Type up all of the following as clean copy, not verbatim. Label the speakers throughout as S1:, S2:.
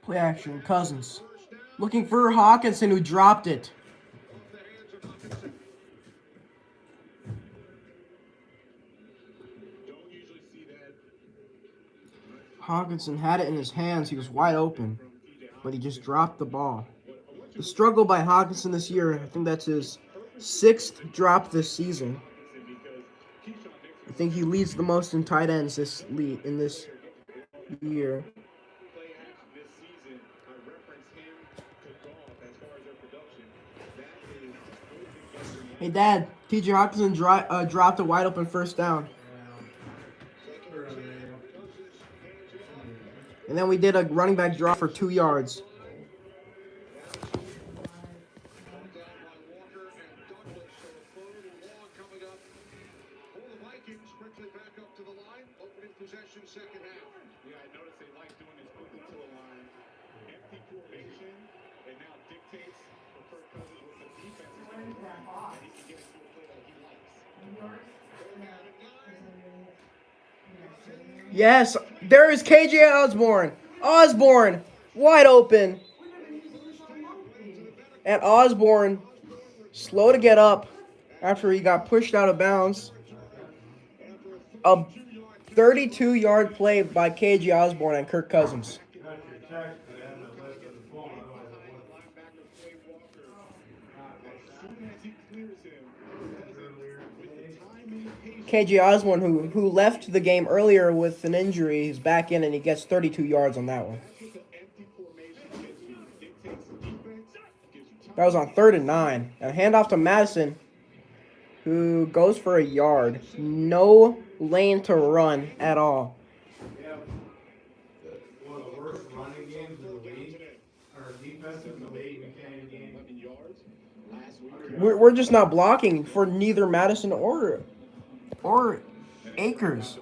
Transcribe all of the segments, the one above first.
S1: Play action. Cousins. Looking for Hawkinson, who dropped it. Hawkinson had it in his hands. He was wide open, but he just dropped the ball. The struggle by Hawkinson this year, I think that's his 6th drop this season. I think he leads the most in tight ends this year. Hey, Dad, T.J. Hawkinson dropped a wide open first down. And then we did a running back draw for 2 yards.
S2: Vikings quickly back up to the line, opening possession second half. Yeah, I noticed they like doing this moving to the line. Empty formation, and now dictates for Kirk Cousins what the defense is going to run, and he can get into a play that he likes.
S1: Yes, there is KJ Osborne. Osborne, wide open. And Osborne, slow to get up after he got pushed out of bounds. A 32-yard play by KJ Osborne and Kirk Cousins. KJ Osborne, who left the game earlier with an injury, is back in and he gets 32 yards on that one. That was on 3rd and 9. A handoff to Madison, who goes for a yard. No lane to run at all.
S3: One of the worst running games in the league, or defensive in the league.
S1: We're just not blocking for neither Madison or Akers.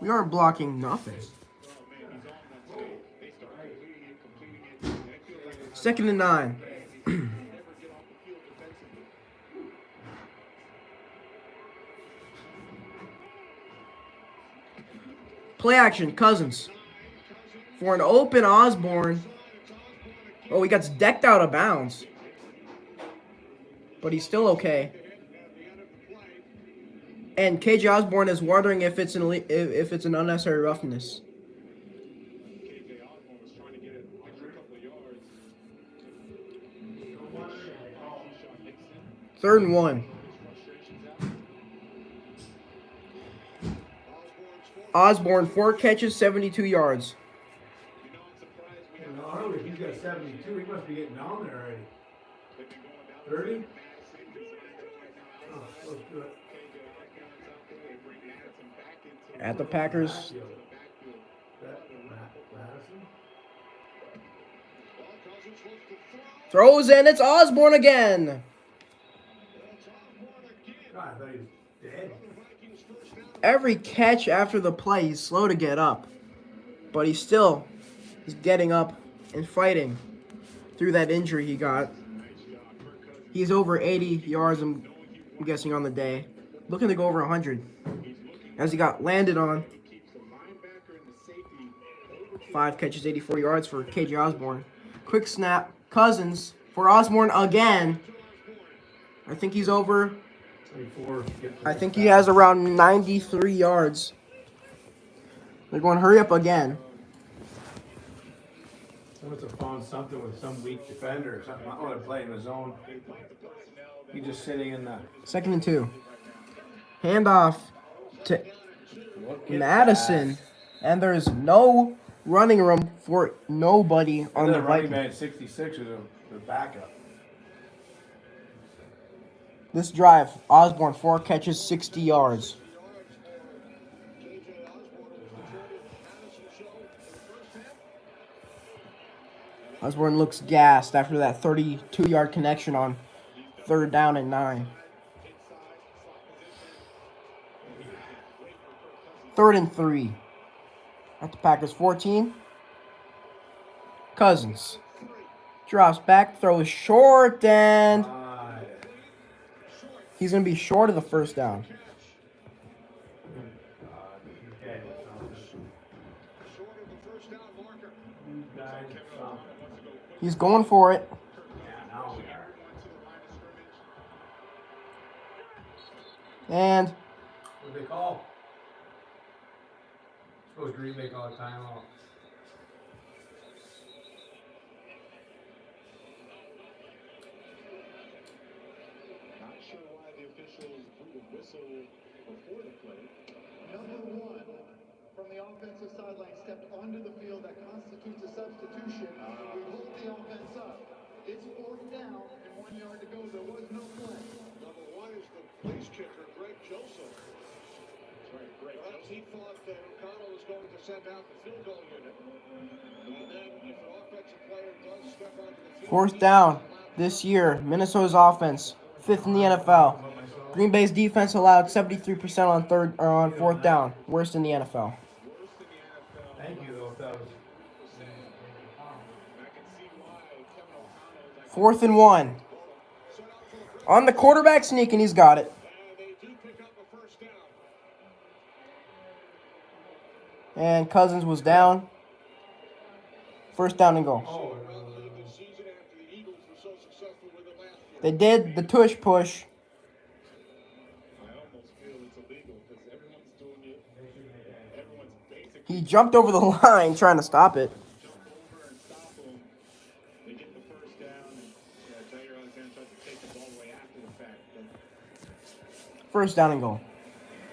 S1: We aren't blocking nothing. 2nd and 9. Play action, Cousins. For an open Osborne. Oh, he gets decked out of bounds. But he's still okay. And KJ Osborne is wondering if it's an unnecessary roughness. Third and 1. Osborne, 4 catches, 72 yards.
S3: No, if he's got 72, he must be getting down there already. 30? Oh, let's do it.
S1: At the Packers. Throws in, it's Osborne again.
S3: God, I thought he was dead.
S1: Every catch after the play, he's slow to get up. But he's getting up and fighting through that injury he got. He's over 80 yards, I'm guessing, on the day. Looking to go over 100. As he got landed on. 5 catches, 84 yards for KJ Osborne. Quick snap. Cousins for Osborne again. I think he's over. I think he has around 93 yards. They're going to hurry up again.
S3: They must have found something with some weak defender or something. I want to play in the zone. He's just sitting in the...
S1: 2nd and 2. Handoff to Madison. And there's no running room for nobody on the
S3: running
S1: Vikings.
S3: back 66 is the backup.
S1: This drive, Osborne, 4 catches, 60 yards. Osborne looks gassed after that 32-yard connection on 3rd down and 9. 3rd and 3. At the Packers 14. Cousins drops back, throws short, and he's going to be short of the first down. He's going for it.
S3: Yeah, now we are.
S1: And
S3: What do they call? Suppose Green Bay call a timeout.
S2: Not sure why the officials blew the whistle before the play. Number one from the offensive sideline stepped onto the field. That constitutes a substitution. We hold the offense up. It's fourth down and 1 yard to go. There was no play. Number one is the place kicker, Greg Joseph. That's right, Greg Joseph. He thought that O'Connell was going to send out the field goal unit. And then if an offensive player does step onto the field,
S1: fourth down this year. Minnesota's offense, 5th in the NFL. Green Bay's defense allowed 73% on fourth down. Worst in the NFL.
S3: Thank you, though. That was.
S1: Fourth and 1. On the quarterback sneak, and he's got it. And Cousins was down. First down and goal.
S3: Oh,
S1: They did the tush push. He jumped over the line trying to stop it. First down and goal.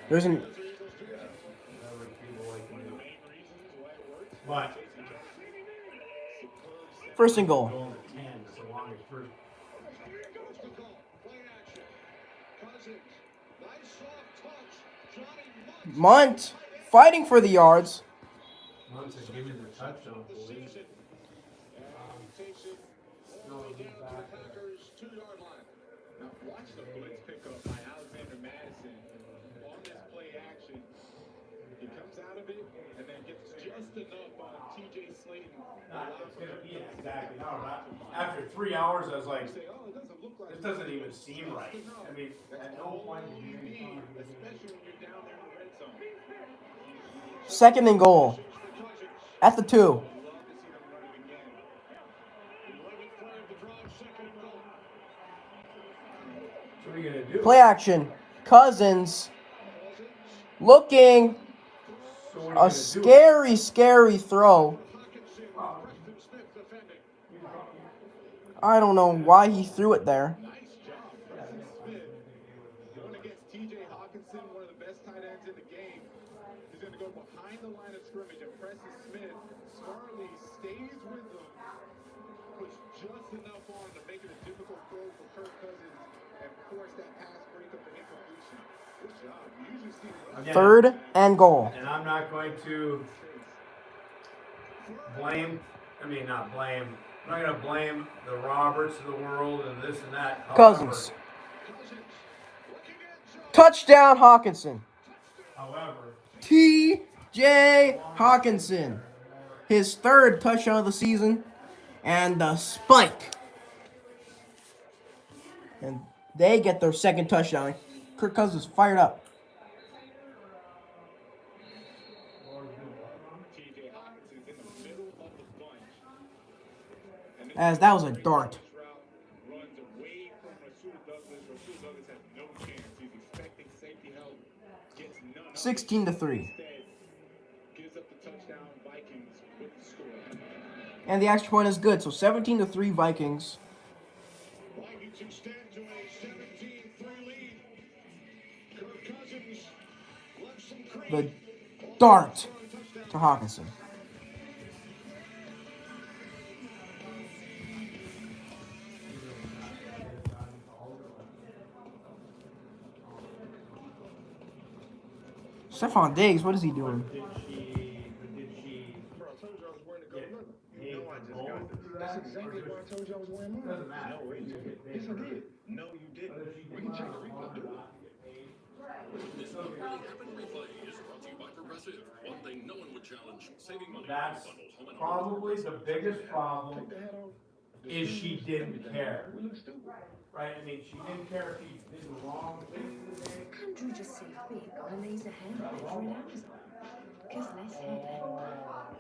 S1: There's an
S3: but
S1: first and goal.
S3: going to 10, so long as first.
S1: Munt fighting for the yards.
S3: Once they give me the touchdown, please. No, he's back.
S2: Now watch the blitz pickup by Alexander Madison on this play action. He comes out of it and then gets just enough on TJ Slayton.
S3: Yeah, exactly. No, after 3 hours, I was like, this doesn't even seem right. I mean, at no point did you even
S2: Especially when you're down there in the red zone.
S1: Second and goal. At the 2.
S2: Love to see them run it again. 11th play of the drive, second and goal.
S3: So what are you going to do?
S1: Play action. Cousins looking.
S3: So what are you
S1: A
S3: going to do?
S1: scary throw. I don't know why he threw it there.
S2: Nice job, Preston Smith. Going against TJ Hawkinson, one of the best tight ends in the game. He's going to go behind the line of scrimmage, and Preston Smith smartly stays with them, puts just enough on to make it a difficult throw for Kirk Cousins and force that pass breakup and incompletion. Good job. You usually see
S3: Again,
S1: Third and goal.
S3: and I'm not going to blame, not blame. I'm not going to blame the Roberts of the world and this and that.
S1: Cousins. Touchdown Hawkinson.
S3: However,
S1: T.J. Hawkinson. His third touchdown of the season. And the spike. And they get their second touchdown. Kirk Cousins fired up.
S2: TJ Hawkinson's in the middle of the bunch.
S1: As that was a dart.
S2: Runs away from Rasul Douglas. Rasul Douglas has no chance. He's expecting safety help. Gets none of it.
S1: 16-3.
S2: Instead, gives up the touchdown. Vikings with the score.
S1: And the extra point is good. So 17-3 Vikings.
S2: Vikings extend to a 17-3 lead. Kirk Cousins left some
S1: The
S2: cream.
S1: dart to Hawkinson. Stephon Diggs, what is he doing?
S3: did she
S2: Bro, I told you I was wearing the
S3: get
S2: gold.
S3: paid
S2: No, I
S3: for
S2: just
S3: both
S2: got
S3: through
S2: That's
S3: that?
S2: exactly
S3: Or
S2: why I told you I was wearing mine.
S3: doesn't matter.
S2: No, you did. Yes, I did. No, you didn't.
S3: Whether she
S2: We
S3: did
S2: can check
S3: not
S2: the
S3: or
S2: replay. Do it.
S3: not get paid.
S4: This happened replay is brought to you by Progressive. One thing no one would challenge: saving money.
S3: That's
S4: Bundled home and auto.
S3: probably the biggest problem
S2: Take the hat off.
S3: is she didn't care.
S2: We look stupid.
S3: Right? I mean, she didn't care if he did the wrong thing in the day.
S5: Andrew just said quick on laser hand measure in Amazon. Because less head and more app.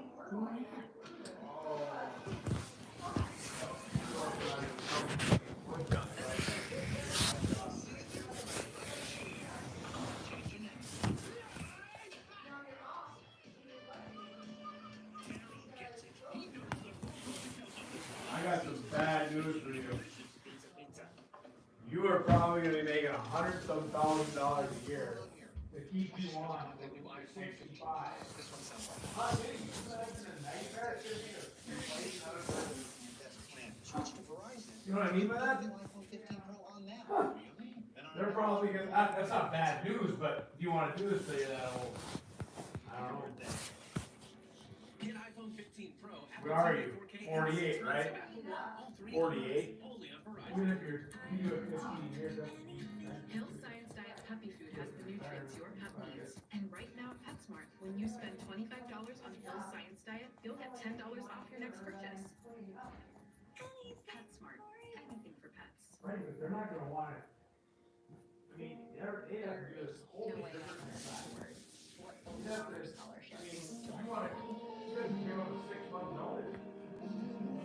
S3: You are probably going to be making $100,000 a year to keep you on when you're 65. I'm kidding you. That's a nightmare. It's gonna be a replace You know what I mean by that? Huh. They're probably gonna, that's not bad news, but if you want to do this thing, that'll, I don't know.
S4: Get iPhone 15 Pro.
S3: Where are you? 48, right? 48? Even if you have 15 years, that's
S6: Hill Science Diet Puppy Food has the nutrients your pup needs. And right now at PetSmart, when you spend $25 on Hill Science Diet, you'll get $10 off your next purchase. PetSmart, anything for pets.
S3: right, but they're not gonna want it. I mean, they have to do this whole different thing. You have to, I mean, you want to, you have to give them a 6-month notice.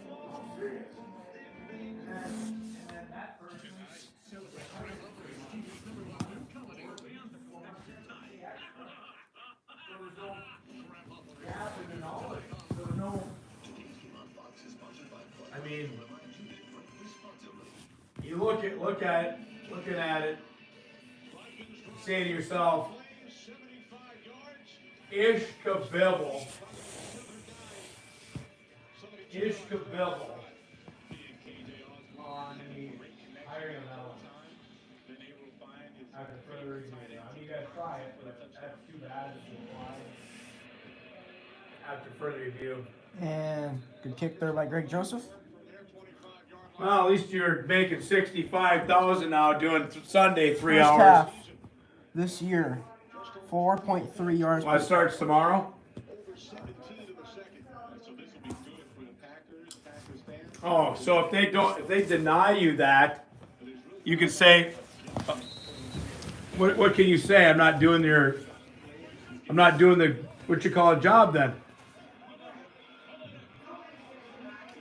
S3: I'm serious. And then that person. I mean, you looking at it, say to yourself, ish kabibble on the hiring of that one. After further review, I mean, you guys try it, but that's too bad. After further review.
S1: And good kick there by Greg Joseph.
S3: Well, at least you're making 65,000 now doing Sunday 3
S1: First
S3: hours.
S1: half this year, 4.3 yards.
S3: Well, it starts tomorrow. Oh, so if they deny you that, you can say, what can you say? I'm not doing the what you call a job then.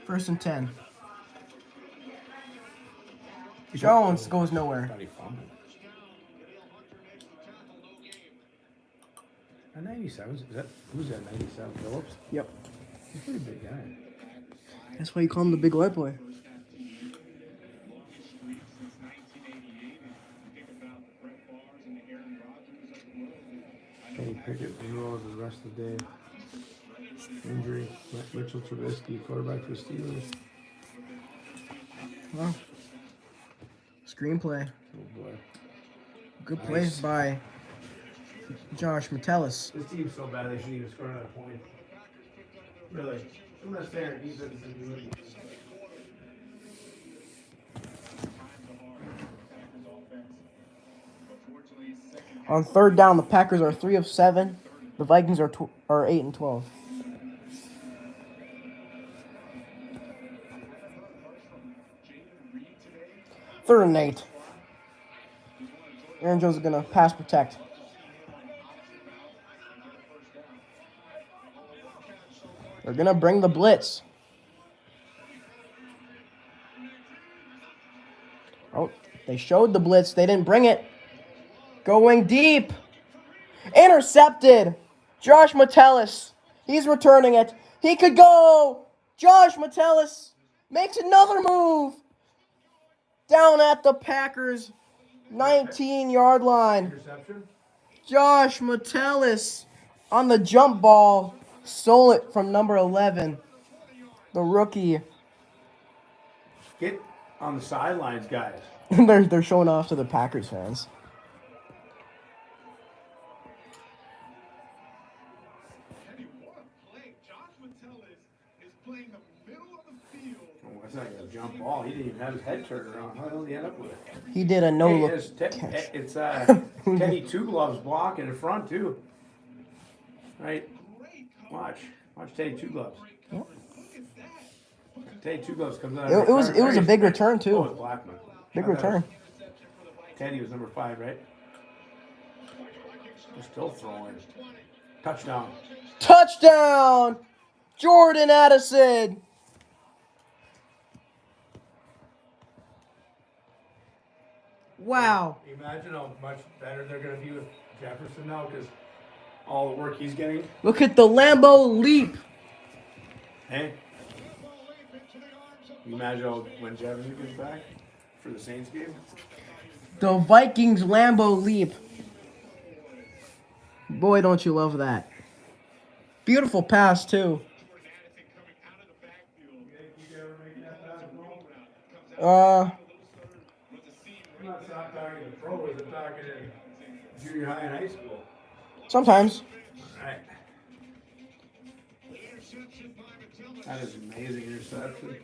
S1: 1st and 10. Jones goes nowhere.
S3: A 97, is that who's that 97? Phillips?
S1: Yep.
S3: He's a pretty big guy.
S1: That's why you call him the big white boy.
S3: Kenny Pickett, Monroe the rest of the day. Injury. Mitchell Trubisky, quarterback for the Steelers.
S1: Well, screenplay.
S3: Oh boy.
S1: Good
S3: Nice.
S1: plays by Josh Metellus.
S3: This team's so bad they shouldn't even score another point. Really. I'm not saying defense is good.
S1: On 3rd down, the Packers are 3 of 7. The Vikings are 8 and 12. Third and 8. Aaron Jones is gonna pass protect. They're gonna bring the blitz. Oh, they showed the blitz. They didn't bring it. Going deep. Intercepted. Josh Metellus. He's returning it. He could go. Josh Metellus makes another move. Down at the Packers' 19-yard line.
S3: Interception?
S1: Josh Metellus on the jump ball. Stole it from number 11. The rookie.
S3: Get on the sidelines, guys.
S1: they're showing off to the Packers fans.
S3: Oh, that's not a jump ball. He didn't even have his head turned around. How the hell did he end up with it?
S1: He did a no look.
S3: It's Teddy Two Gloves blocking in front too. Right? Watch Teddy Two Gloves.
S1: Yep.
S3: Teddy Two Gloves comes out.
S1: It was a big return
S3: Oh,
S1: too.
S3: it's Blackman.
S1: Big return.
S3: Teddy was number 5, right? They're still throwing. Touchdown.
S1: Touchdown! Jordan Addison. Wow.
S3: Imagine how much better they're going to be with Jefferson now because all the work he's getting.
S1: Look at the Lambeau leap.
S3: Hey. Imagine when Jefferson gets back for the Saints game.
S1: The Vikings Lambeau leap. Boy, don't you love that. Beautiful pass, too. Uh,
S3: I'm not talking to pros, I'm talking in junior high and high school.
S1: sometimes.
S3: Right. That is an amazing interception.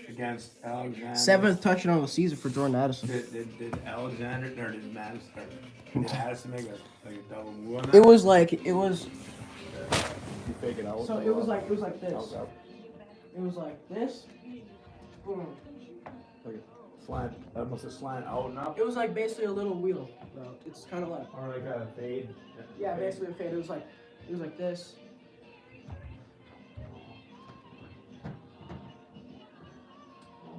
S3: Against Alexander.
S1: 7th touchdown of the season for Jordan Addison.
S3: Did Alexander or did Madison did Addison make a double move on that?
S1: It was.
S3: You fake it out.
S1: So it was like this.
S3: Okay.
S1: It was like this. Boom.
S3: Like a slant. That must have slant out and up.
S1: It was like basically a little wheel, bro. It's kind of like.
S3: Or like a fade.
S1: Yeah, basically a fade. It was like this.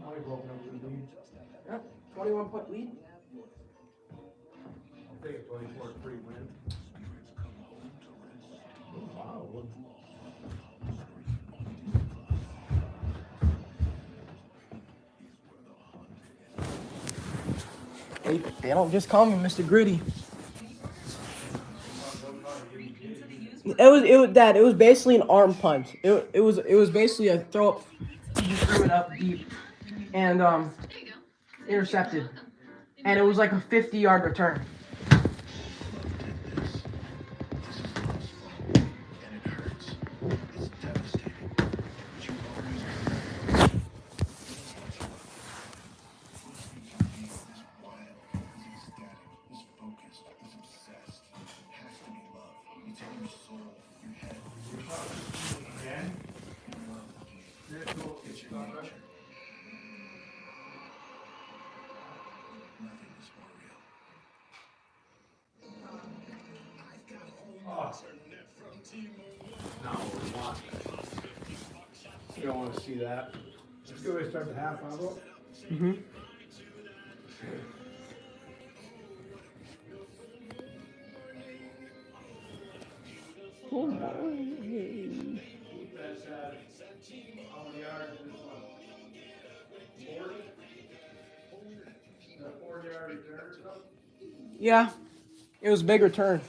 S3: Now he broke up the lead.
S1: Yep. 21-point lead.
S3: I'll take a 24-3 win. Wow.
S1: They don't just call me Mr. Gritty. It was basically an arm punt. It was basically a throw up. You just threw it up deep, and intercepted, and it was like a 50-yard return.
S3: You don't want to see that. Let's go ahead and start the half, huh, bro?
S1: Mm-hmm. Yeah, it was a big return.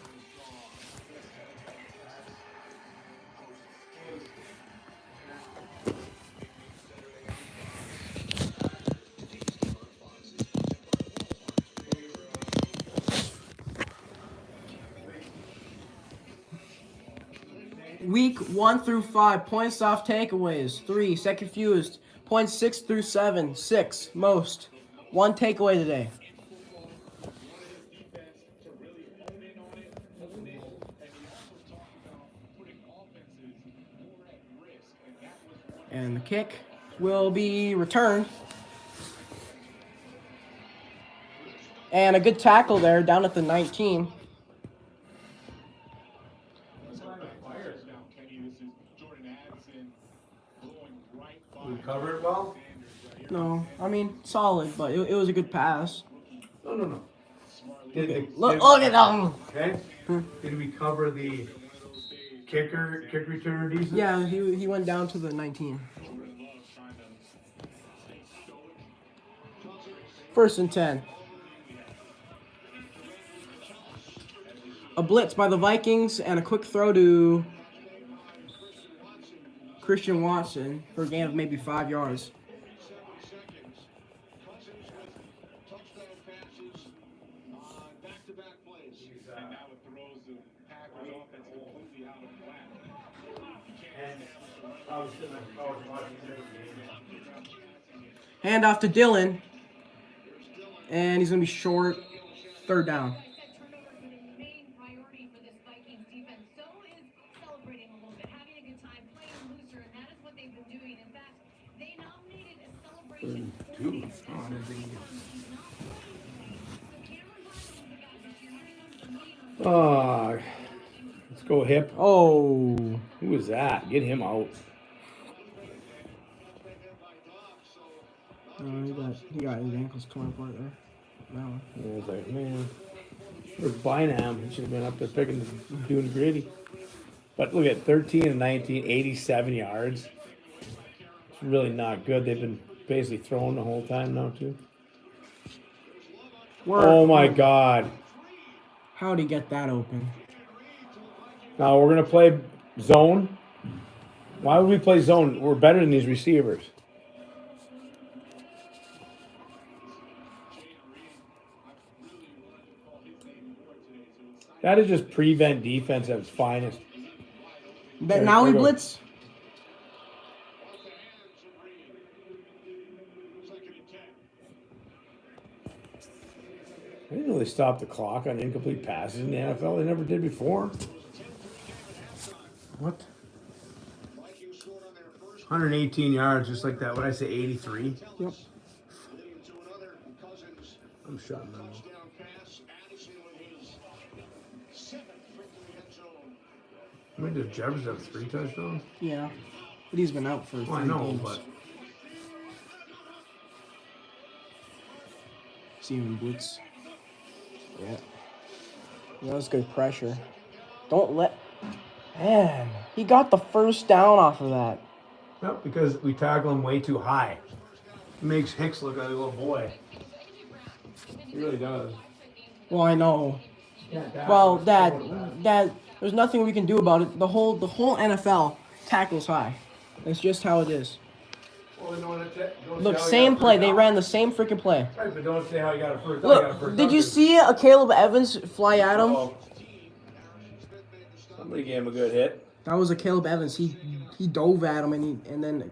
S1: Week 1 through 5, points off takeaways. 3, second fewest. Points 6 through 7, 6, most. 1 takeaway today. And the kick will be returned. And a good tackle there down at the 19.
S3: We cover it well?
S1: No, I mean, solid, but it was a good pass.
S3: No.
S1: Look at that.
S3: Okay? Did we cover the kick return decent?
S1: Yeah, he went down to the 19. 1st and 10. A blitz by the Vikings and a quick throw to Christian Watson for a gain of maybe 5 yards. Hand off to Dylan. And he's going to be short. 3rd down.
S3: Oh, let's go hip.
S1: Oh.
S3: Who was that? Get him out.
S1: He got his ankles torn apart there. No.
S3: I was like, man, where's Bynam? He should have been up there doing gritty. But look at 13 and 19, 87 yards.
S7: really not good. They've been basically throwing the whole time now too. Oh my God!
S1: How'd he get that open?
S7: Now we're gonna play zone. Why would we play zone? We're better than these receivers. That is just prevent defense at its finest.
S1: But now we blitz.
S7: I didn't really stop the clock on incomplete passes in the NFL. They never did before.
S1: What?
S7: 118 yards, just like that. What did I say, 83?
S1: Yep.
S7: I'm shutting them off. I mean, did Jefferson have 3 touchdowns?
S1: Yeah. But he's been out for 3
S7: I know,
S1: games.
S7: but
S1: See him blitz. Yeah. That was good pressure. Don't let... Man, he got the first down off of that.
S7: no, because we tackle him way too high. It makes Hicks look like a little boy. He really does.
S1: Well, I know. Well, Dad, there's nothing we can do about it. The whole NFL tackles high. That's just how it is. Look, same play. They ran the same freaking play.
S7: Right, but don't say how you got a first down.
S1: Look, did you see a Caleb Evans fly at him?
S7: Somebody gave him a good hit.
S1: That was a Caleb Evans. He dove at him and then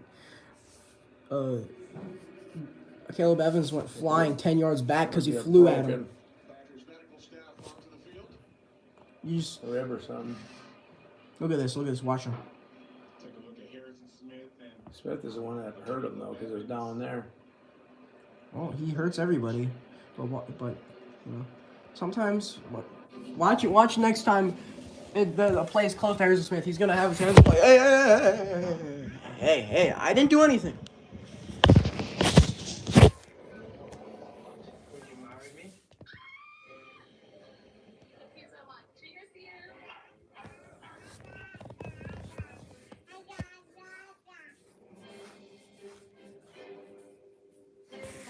S1: Caleb Evans went flying 10 yards back because he flew at him. You just
S7: Rib or something.
S1: look at this. Watch him.
S7: Smith is the one that hurt him though, because it was down there.
S1: Oh, he hurts everybody, but you know, sometimes watch next time the play is close to Harrison Smith. He's gonna have his hands like, hey, I didn't do anything.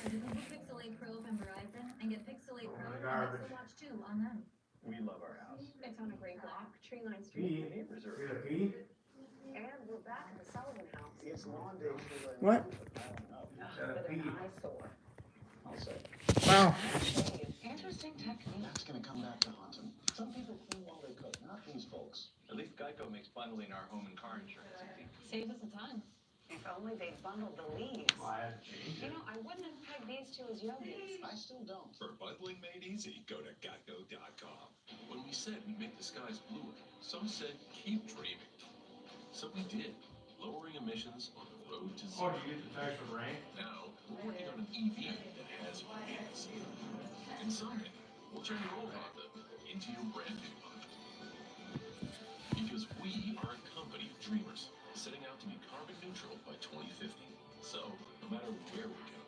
S5: Pixel 8 Pro from Verizon and get Pixel 8 Pro and Pixel Watch 2 on them.
S8: We love our house.
S5: It's on a great block, tree line street.
S8: The neighbors are
S5: And we're back at the Sullivan house.
S8: It's lawn day.
S1: What?
S5: With an eyesore.
S8: I'll say.
S1: Wow.
S5: Interesting technique.
S8: That's gonna come back to haunt him. Some people clean while they cook, not these folks.
S9: At least Geico makes bundling our home and car insurance easy.
S5: Saves us a ton. If only they'd bundled the leaves. You know, I wouldn't have pegged these two as yogis.
S8: I still don't.
S4: For bundling made easy, go to geico.com. When we said make the skies bluer, some said keep dreaming. So we did, lowering emissions on the road to zero.
S3: Oh, did you get the text from Ray?
S4: Now, we're working on an EV that has wheels. And someday, we'll turn your old Honda into your brand new Honda. Because we are a company of dreamers, setting out to be carbon neutral by 2050. So, no matter where we go,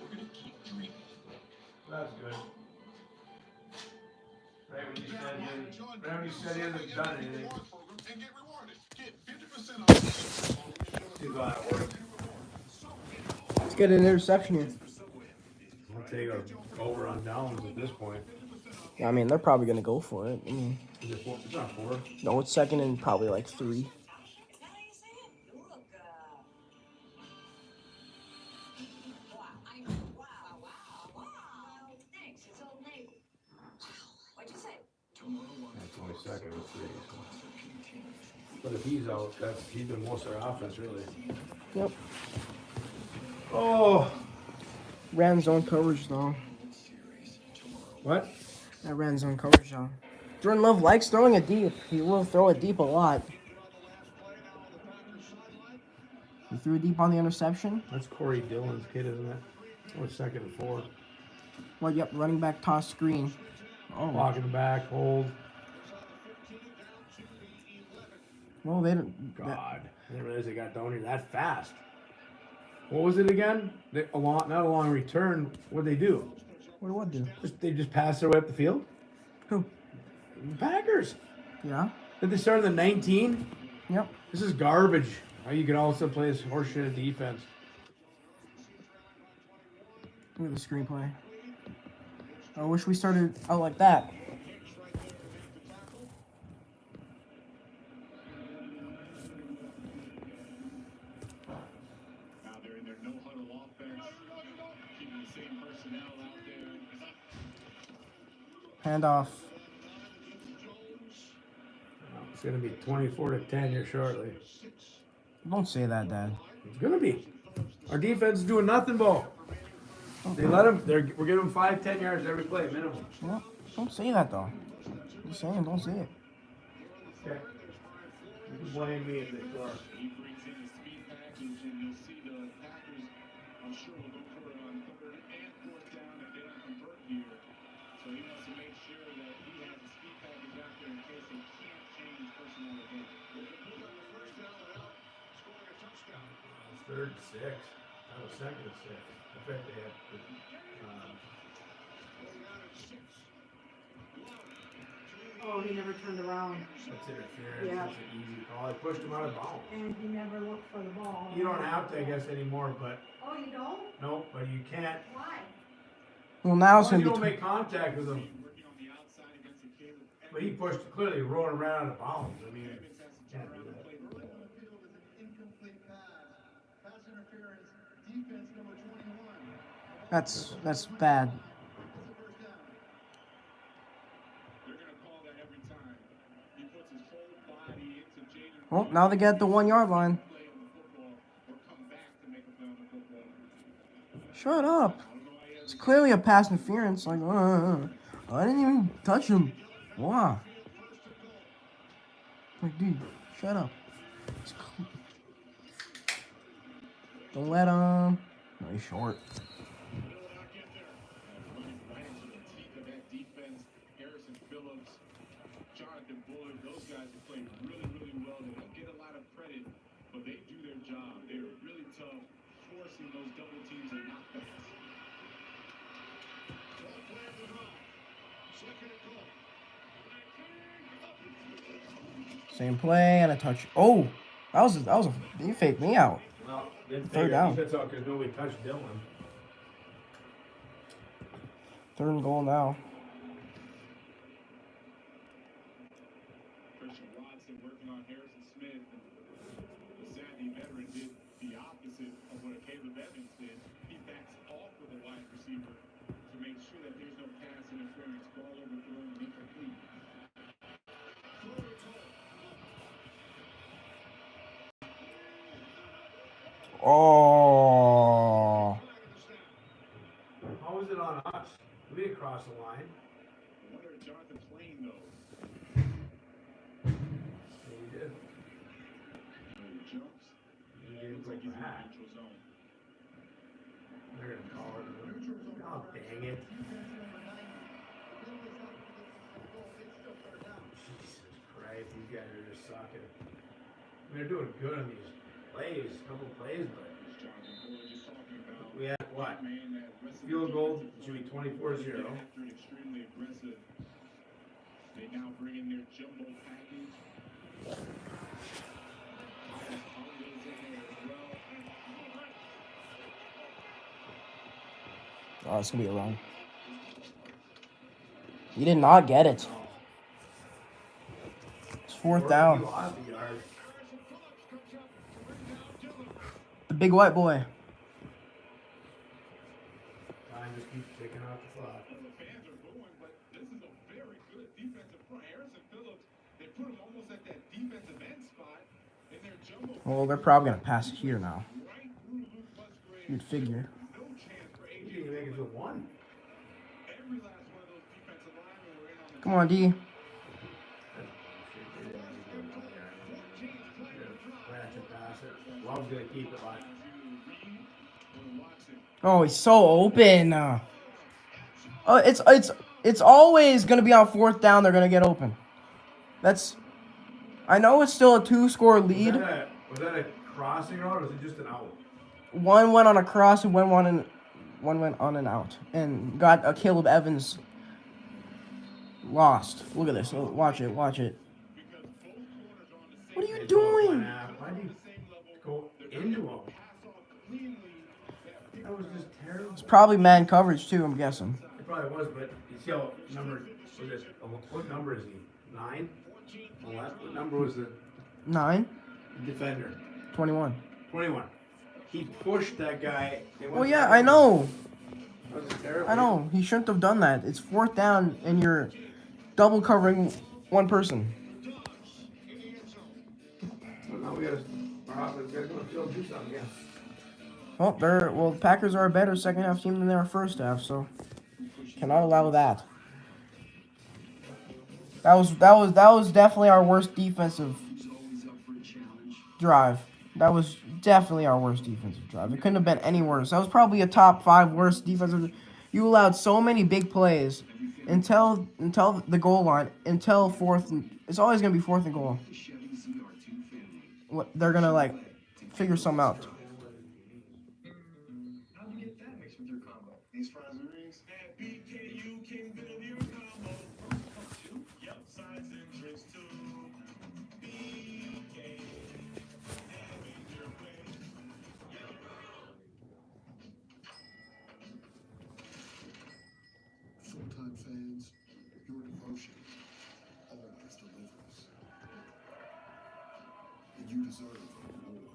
S4: we're gonna keep dreaming.
S7: That's good. Right when you said he hasn't done anything.
S2: And get rewarded. Get 50% off.
S7: Too glad it worked.
S1: Let's get an interception here.
S7: I'll take a over on downs at this point.
S1: Yeah, I mean, they're probably going to go for it. I mean,
S7: Is it four? It's not 4.
S1: no, it's second and probably like 3.
S7: It's only second and 3. So. But if he's out, he's been most of their offense, really.
S1: Yep.
S7: Oh.
S1: Ran zone coverage, though.
S7: What?
S1: That ran zone coverage, though. Jordan Love likes throwing it deep. He will throw it deep a lot. He threw it deep on the interception.
S7: That's Corey Dillon's kid, isn't it? Oh, it's second and 4.
S1: Well, yep, running back toss screen. Oh.
S7: Walking back, hold.
S1: Well, they didn't.
S7: God. I didn't realize they got down here that fast. What was it again? Not a long return. What'd they do?
S1: What do?
S7: They just passed their way up the field?
S1: Who?
S7: The Packers.
S1: Yeah.
S7: Did they start in the 19?
S1: Yep.
S7: This is garbage. Or you could also play this horseshit defense.
S1: Look at the screenplay. I wish we started out like that.
S2: Now they're in their no huddle offense, keeping the same personnel out there.
S1: Handoff.
S7: It's gonna be 24-10 here shortly.
S1: Don't say that, Dad.
S7: It's gonna be. Our defense is doing nothing, Bo. They let them. We're giving them 5-10 yards every play minimum.
S1: Well, don't say that though. I'm just saying, don't say it.
S7: Okay. You can blame me if they score.
S2: He brings in his speed package, and you'll see the Packers, I'm sure, will go for it on 3rd and 4th down if they don't convert here. So he wants to make sure that he has the speed package out there in case they can't change personnel again. First down and out, scoring a touchdown.
S7: It's 3rd and 6. That was 2nd and 6. I bet they had.
S10: Oh, he never turned around.
S7: That's interference.
S10: Yeah.
S7: That's an easy call. I pushed him out of bounds.
S10: And he never looked for the ball.
S7: You don't have to, I guess, anymore, but
S10: Oh, you don't?
S7: no, but you can't.
S10: Why?
S1: Well, now
S7: As
S1: it's
S7: long as
S1: gonna
S7: you
S1: be.
S7: don't make contact with him.
S2: Working on the outside against the Caleb.
S7: But he pushed clearly rolling right out of bounds. I mean,
S2: Evans has to turn
S7: can't do
S2: around and
S7: that.
S2: play the ball.
S8: Field is an incomplete pass. Pass interference. Defense number 21.
S1: That's bad.
S8: It's a first down.
S2: They're going to call that every time. He puts his whole body into Jaden.
S1: Well, now they get the 1 yard line.
S2: Play on the football or come back to make a play on the football.
S1: Shut up.
S2: I don't know why he has
S1: It's clearly a pass interference. Like, I didn't even touch him. Wow. Like, dude, shut up. Don't let him. No, he's short.
S2: running right into the teeth of that defense. Harrison Phillips, Jonathan Bullard, those guys have played really, really well. They don't get a lot of credit, but they do their job. They are really tough, forcing those double teams and knockbacks.
S1: Same play and a touch. Oh, that was a. You faked me out.
S7: Well, didn't
S1: 3rd down.
S7: Defense out because nobody touched Dylan.
S1: 3rd and goal now.
S2: Christian Watson working on Harrison Smith. The Sandy veteran did the opposite of what Caleb Evans did. He backs off with a wide receiver to make sure that there's no pass interference, ball overthrown, and incomplete.
S1: Oh.
S7: How was it on us? We didn't cross the line.
S2: I wonder if Jonathan Plain, though.
S7: Yeah, you did.
S2: He jumps.
S7: You didn't
S2: Looks
S7: go
S2: like he's in the
S7: back.
S2: neutral zone.
S7: They're gonna call it. Oh, dang it. Jesus Christ, these guys are just sucking. I mean, they're doing good on these plays, couple plays, but
S2: As Jonathan Bullard just talking about.
S7: we had what?
S2: Man, that wrestling
S7: Field goal
S2: defensive
S7: should be
S2: line,
S7: 24-0.
S2: they get after it extremely aggressive. They now bring in their jumbo package.
S1: Oh, it's gonna be a run. You did not get it. It's 4th down.
S7: You lost the yard.
S1: The big white boy.
S7: Time just keeps ticking off the clock.
S2: The fans are booing, but this is a very good defensive front. Harrison Phillips, they put him almost at that defensive end spot in their jumbo.
S1: Well, they're probably gonna pass it here now.
S2: Right through Luke Musgrave.
S1: You'd figure.
S2: No chance for
S7: You
S2: AJ.
S7: didn't make it to 1.
S2: Every last one of those defensive linemen were in on the
S1: Come on, D.
S7: Ratchet pass it. Love's gonna keep it like.
S1: Oh, he's so open. It's always gonna be on 4th down. They're gonna get open. That's. I know it's still a 2-score lead.
S7: Was that a crossing route or was it just an out?
S1: One went on a cross and one went on and out, and got a Caleb Evans lost. Look at this. Watch it. Watch it. What are you doing?
S7: into him. That was just terrible.
S1: It's probably man coverage too, I'm guessing.
S7: It probably was, but you see how number was it? What number is he? 9? 11? What number was the
S1: 9?
S7: defender?
S1: 21.
S7: 21. He pushed that guy.
S1: Well, yeah, I know.
S7: That was terrible.
S1: I know. He shouldn't have done that. It's 4th down and you're double covering one person.
S7: Well, now we gotta go field do something again.
S1: Well, the Packers are a better second half team than they were first half, so cannot allow that. That was definitely our worst defensive drive. That was definitely our worst defensive drive. It couldn't have been any worse. That was probably a top 5 worst defensive. You allowed so many big plays until the goal line, until 4th. It's always gonna be 4th and goal. What they're gonna like figure something out.
S4: How'd you get that mixed with your combo?
S8: These fries and rings.
S2: At BKU can build your combo. Yep, size and drinks too. BK, having your way.
S8: Full-time fans, your devotion always delivers. And you deserve more.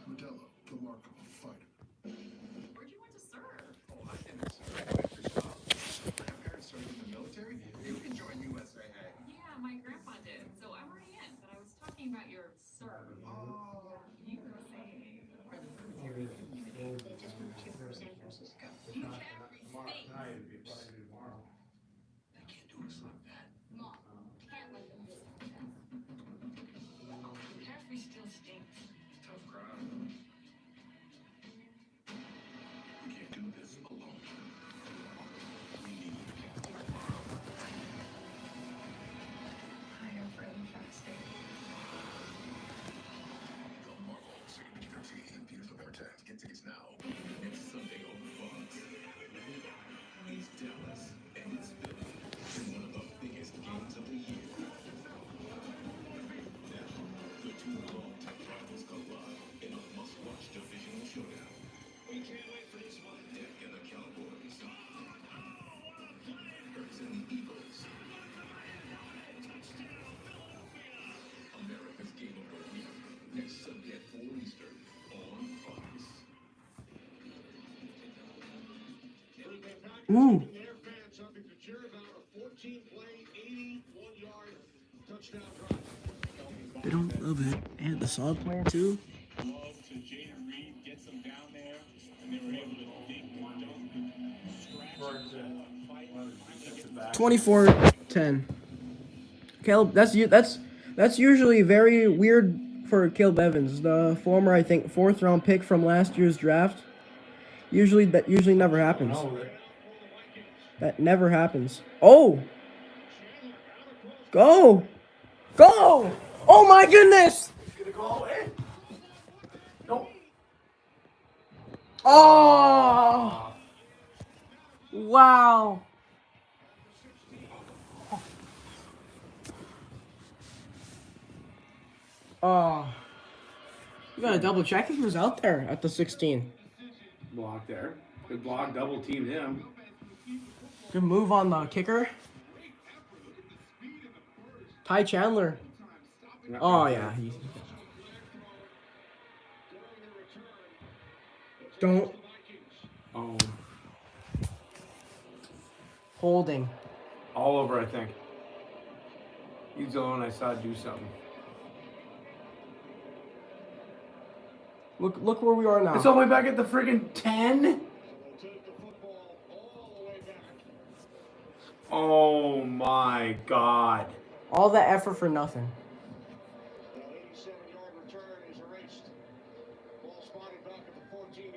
S8: Modelo, the mark of a fighter.
S6: Where'd you want to serve?
S4: Oh, I didn't serve. My parents served in the military. You can join USAA.
S6: Yeah, my grandpa did. So I'm already in, but I was talking about your serve. Oh, you were saying.
S5: They just moved here from San Francisco.
S4: They can't do us like that.
S5: Mom, can't let them do it like that. Caffrey still stinks.
S4: Tough crowd. We can't do this alone. We need you, Captain Tomorrow.
S5: I am forever fasting.
S4: The Marvel Signature 13 in theaters November 10th. Get tickets now. Next Sunday on Fox. It's Dallas and it's Philly in one of the biggest games of the year. Now, the 2 longtime rivals collide in a must-watch divisional showdown. We can't wait for this one. Dak and the Cowboys. Hurts and the Eagles. America's Game of the Week. Next Sunday at 4 Eastern on Fox.
S1: Ooh.
S2: Their fans something to cheer about. A 14-play, 81-yard touchdown drive.
S1: They don't love it. And the song playing too.
S2: Love to Jaden Reed gets them down there, and they were able to dig one down, scratch, fight.
S1: 24-10. Caleb, that's usually very weird for Caleb Evans, the former, I think, 4th round pick from last year's draft. That usually never happens. That never happens. Oh! Go! Go! Oh my goodness!
S7: Gonna go all the way. Nope.
S1: Oh! Wow! Oh. You gotta double check if he was out there at the 16.
S7: Block there. Good block. Double teamed him.
S1: Good move on the kicker. Ty Chandler. Oh, yeah. Don't.
S7: Oh.
S1: Holding.
S7: All over, I think. He's the one I saw do something.
S1: Look where we are now.
S7: It's all the way back at the friggin' 10? Oh my god.
S1: All that effort for nothing.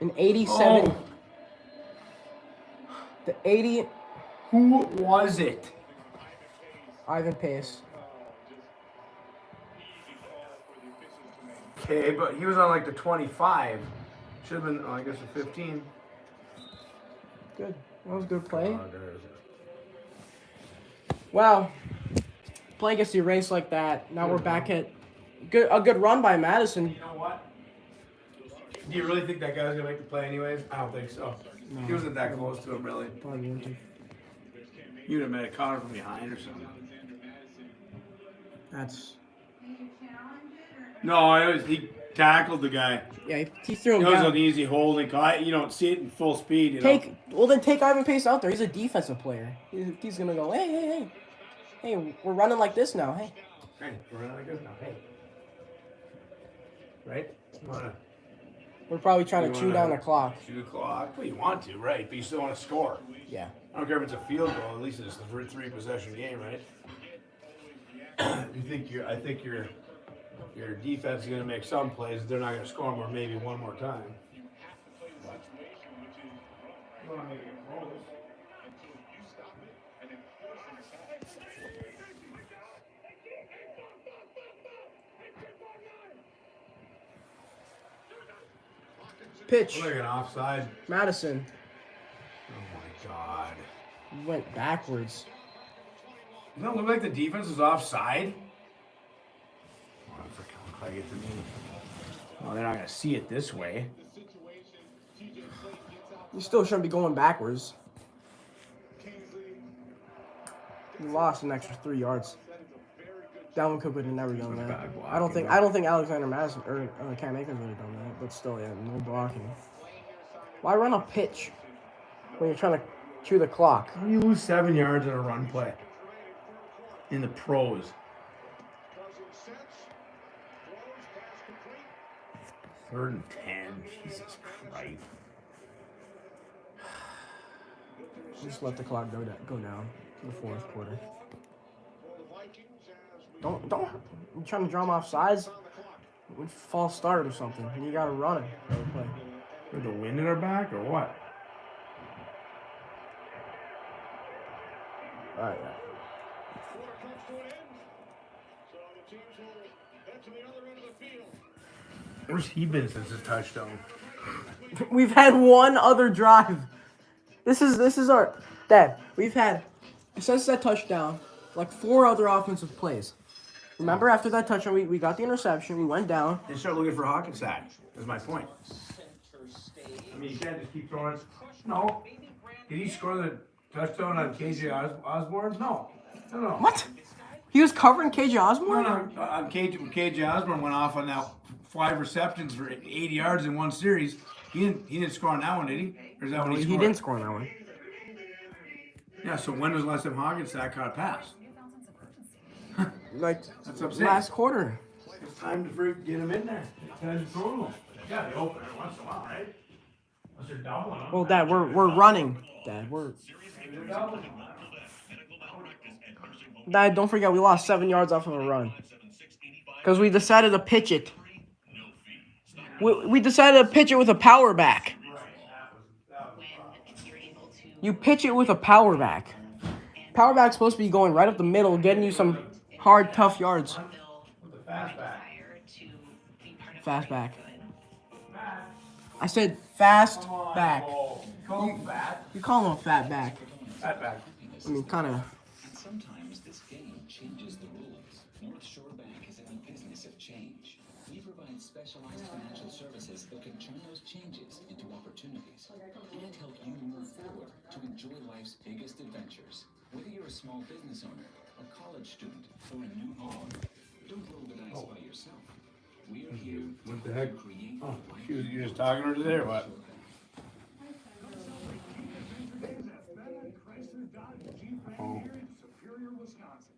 S1: An 87.
S7: Oh.
S1: The 80.
S7: Who was it?
S1: Ivan Pace.
S7: Okay, but he was on like the 25. Should have been, I guess, the 15.
S1: Good. That was a good play.
S7: Oh, there is it.
S1: Wow. Play gets erased like that. Now we're back at a good run by Madison.
S7: You know what? Do you really think that guy's gonna make the play anyways? I don't think so. He wasn't that close to him, really.
S1: Probably won't do.
S7: You'd have been caught him from behind or something.
S1: That's
S7: No, he tackled the guy.
S1: yeah. He threw
S7: It
S1: him
S7: was
S1: down.
S7: an easy hold. You don't see it in full speed. You know?
S1: Well, then take Ivan Pace out there. He's a defensive player. He's gonna go. Hey, we're running like this now. Hey.
S7: Hey, we're running like this now. Hey. Right?
S1: We're probably trying to chew down the clock.
S7: Chew the clock. Well, you want to, right? But you still want to score.
S1: Yeah.
S7: I don't care if it's a field goal. At least it's the 3-possession game, right? I think your defense is going to make some plays. They're not going to score more, maybe one more time.
S1: Pitch.
S7: Look at an offside.
S1: Madison.
S7: Oh my God.
S1: He went backwards.
S7: Doesn't it look like the defense is offside? Oh, it freaking look like it to me. Oh, they're not going to see it this way.
S1: You still shouldn't be going backwards. You lost an extra 3 yards. Dalvin Cook would have never done that. I don't think Alexander Madison or Cam Akers would have done that. But still, yeah, no blocking. Why run a pitch when you're trying to chew the clock?
S7: How do you lose 7 yards in a run play? In the pros. 3rd and 10. Jesus Christ.
S1: Just let the clock go down to the 4th quarter. Don't. You're trying to draw him off sides. False start or something. You gotta run it. Play.
S7: With the wind in our back or what?
S1: All right.
S7: Where's he been since his touchdown?
S1: We've had one other drive. This is our Dad. We've had since that touchdown like 4 other offensive plays. Remember, after that touchdown, we got the interception. We went down.
S7: They start looking for Hawkinsack. That's my point. I mean, you can't just keep throwing. No. Did he score the touchdown on KJ Osborne? No.
S1: What? He was covering KJ Osborne?
S7: No. On KJ Osborne went off on that 5 receptions for 80 yards in one series. He didn't score on that one, did he? Or is that when he scored?
S1: He didn't score on that one.
S7: Yeah, so when was the last time Hawkinsack caught a pass?
S1: Like
S7: That's what I'm saying.
S1: last quarter.
S7: It's time to get him in there. It's time to throw him. Yeah, they open every once in a while, right? Unless they're doubling them.
S1: Well, Dad, we're running. Dad, Dad, don't forget we lost 7 yards off of a run. Because we decided to pitch it. We decided to pitch it with a power back. You pitch it with a power back. Power back's supposed to be going right up the middle, getting you some hard, tough yards. Fast back. I said fast back. You call him a fat back.
S7: Fat back.
S1: I mean, kind of.
S4: And sometimes this game changes the rules. North Shore Bank is in the business of change. We provide specialized financial services that can turn those changes into opportunities and help you move forward to enjoy life's biggest adventures. Whether you're a small business owner, a college student, or a new home, don't roll the dice by yourself. We are here
S7: What the heck?
S4: to create
S7: Oh, you're just talking to her today or what? Oh.
S2: Superior, Wisconsin.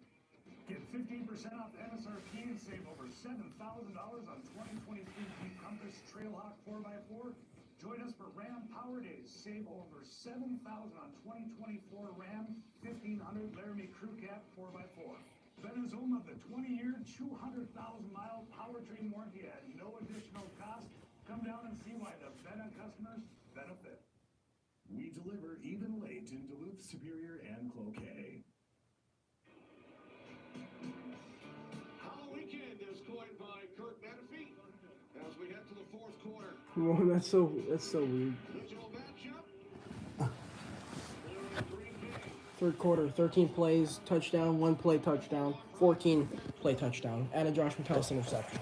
S2: Get 15% off MSRP and save over $7,000 on 2023 Jeep Compass Trailhawk 4x4. Join us for Ram Power Days. Save over $7,000 on 2024 Ram 1500 Laramie Crew Cab 4x4. Bena's of the 20-year, 200,000-mile powertrain warranty at no additional cost. Come down and see why the Bena customers benefit. We deliver even late in Duluth, Superior, and Cloquet. Hollow Weekend is coined by Kurt Menefee as we head to the 4th quarter.
S1: Well, that's so weird.
S2: Digital matchup.
S1: 3rd quarter, 13 plays, touchdown, 1 play touchdown, 14 play touchdown, and a Josh Metellus interception.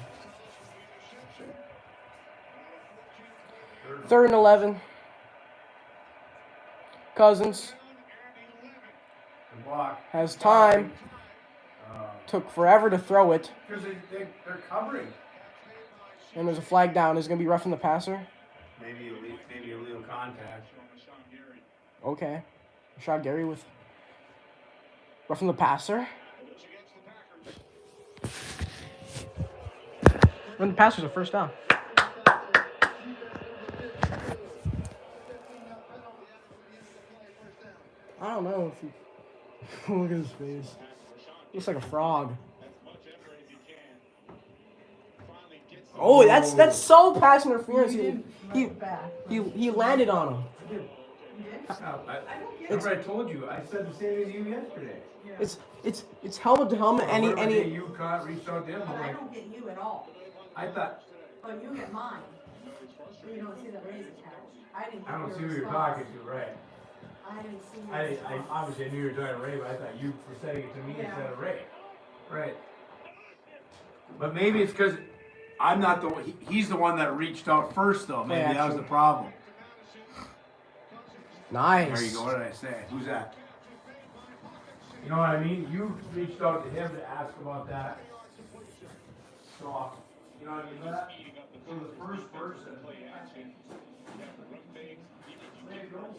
S1: 3rd and 11. Cousins
S7: The block.
S1: has time. Took forever to throw it.
S7: Because they're covering.
S1: And there's a flag down. Is it going to be roughing the passer?
S7: Maybe illegal contact.
S1: Okay. Rashad Gary with roughing the passer. When the passer's a first down. I don't know if he... Look at his face. Looks like a frog. Oh, that's so pass interference. He landed on him.
S7: Remember I told you. I said the same as you yesterday.
S1: It's helmet to helmet. Any
S7: you caught reached out to him.
S10: But I don't get you at all.
S7: I thought.
S10: But you get mine. You don't see the razor catch. I didn't.
S7: I don't
S10: get
S7: see who
S10: your
S7: you're
S10: response.
S7: talking to, right?
S10: I didn't see. Your
S7: I
S10: response.
S7: obviously knew you were talking to Ray, but I thought you were saying it to me
S10: Yeah.
S7: instead of Ray. Right. But maybe it's because I'm not the one. He's the one that reached out first, though. Maybe that was the problem.
S1: nice.
S7: There you go. What did I say? Who's that? You know what I mean? You reached out to him to ask about that. So, you know what I mean? That was the first person. There you go.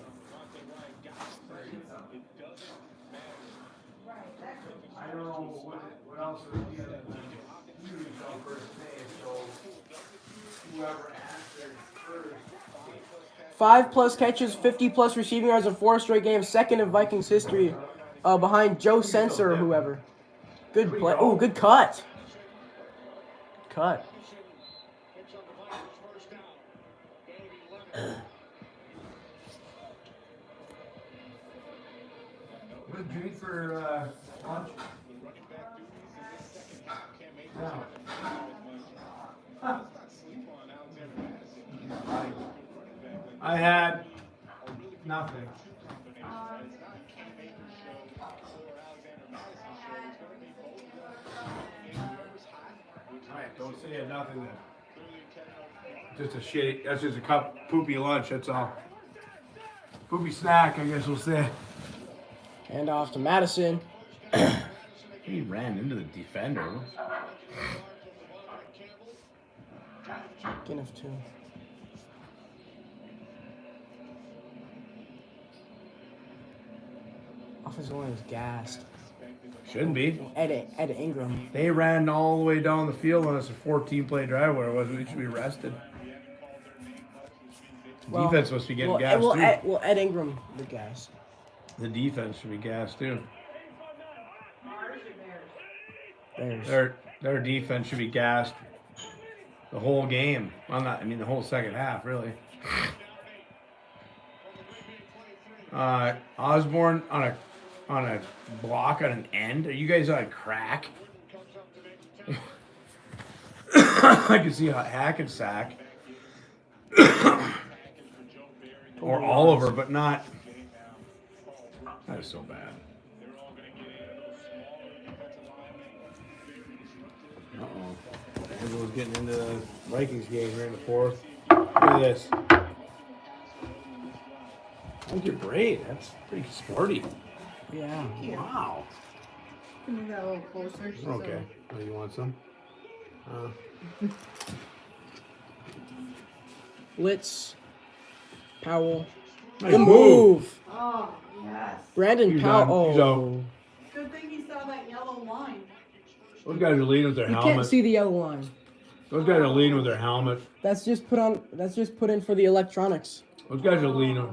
S7: I don't know what else would be other than you reached out first today, so whoever answered first.
S1: 5+ catches, 50+ receiving yards in 4 straight games. 2nd in Vikings history, behind Joe Sensor or whoever. Good play. Oh, good cut. Cut.
S7: What did you eat for lunch? No. I had nothing. Alright, don't say you had nothing then. Just a shitty, that's just a poopy lunch, that's all. Poopy snack, I guess we'll say.
S1: Hand off to Madison.
S7: He ran into the defender.
S1: Gain of 2. Offensive line is gassed.
S7: Shouldn't be.
S1: Ed Ingram.
S7: They ran all the way down the field on us a 14-play drive where it was. We should be rested.
S1: Well,
S7: Defense supposed to be getting gassed too.
S1: Ed Ingram the gas.
S7: The defense should be gassed too.
S1: Bears.
S7: Their defense should be gassed the whole game. Well, not. I mean the whole second half, really. Osborne on a block on an end. Are you guys on crack? I can see a hack and sack. Or Oliver, but not. That is so bad. Uh-oh. Everyone's getting into the Vikings game here in the 4th. Look at this. Look at your braid. That's pretty sporty.
S1: Yeah.
S7: Wow.
S10: Can you move that a little closer?
S7: Okay. Oh, you want some?
S1: Blitz. Powell.
S7: Nice
S1: Good move.
S10: Oh, yes.
S1: Brandon
S7: He's
S1: Powell.
S7: out.
S1: Oh.
S10: Good thing he saw that yellow line.
S7: Those guys are leading with their
S1: You
S7: helmet.
S1: can't see the yellow line.
S7: Those guys are leading with their helmet.
S1: That's just put in for the electronics.
S7: Those guys are leading.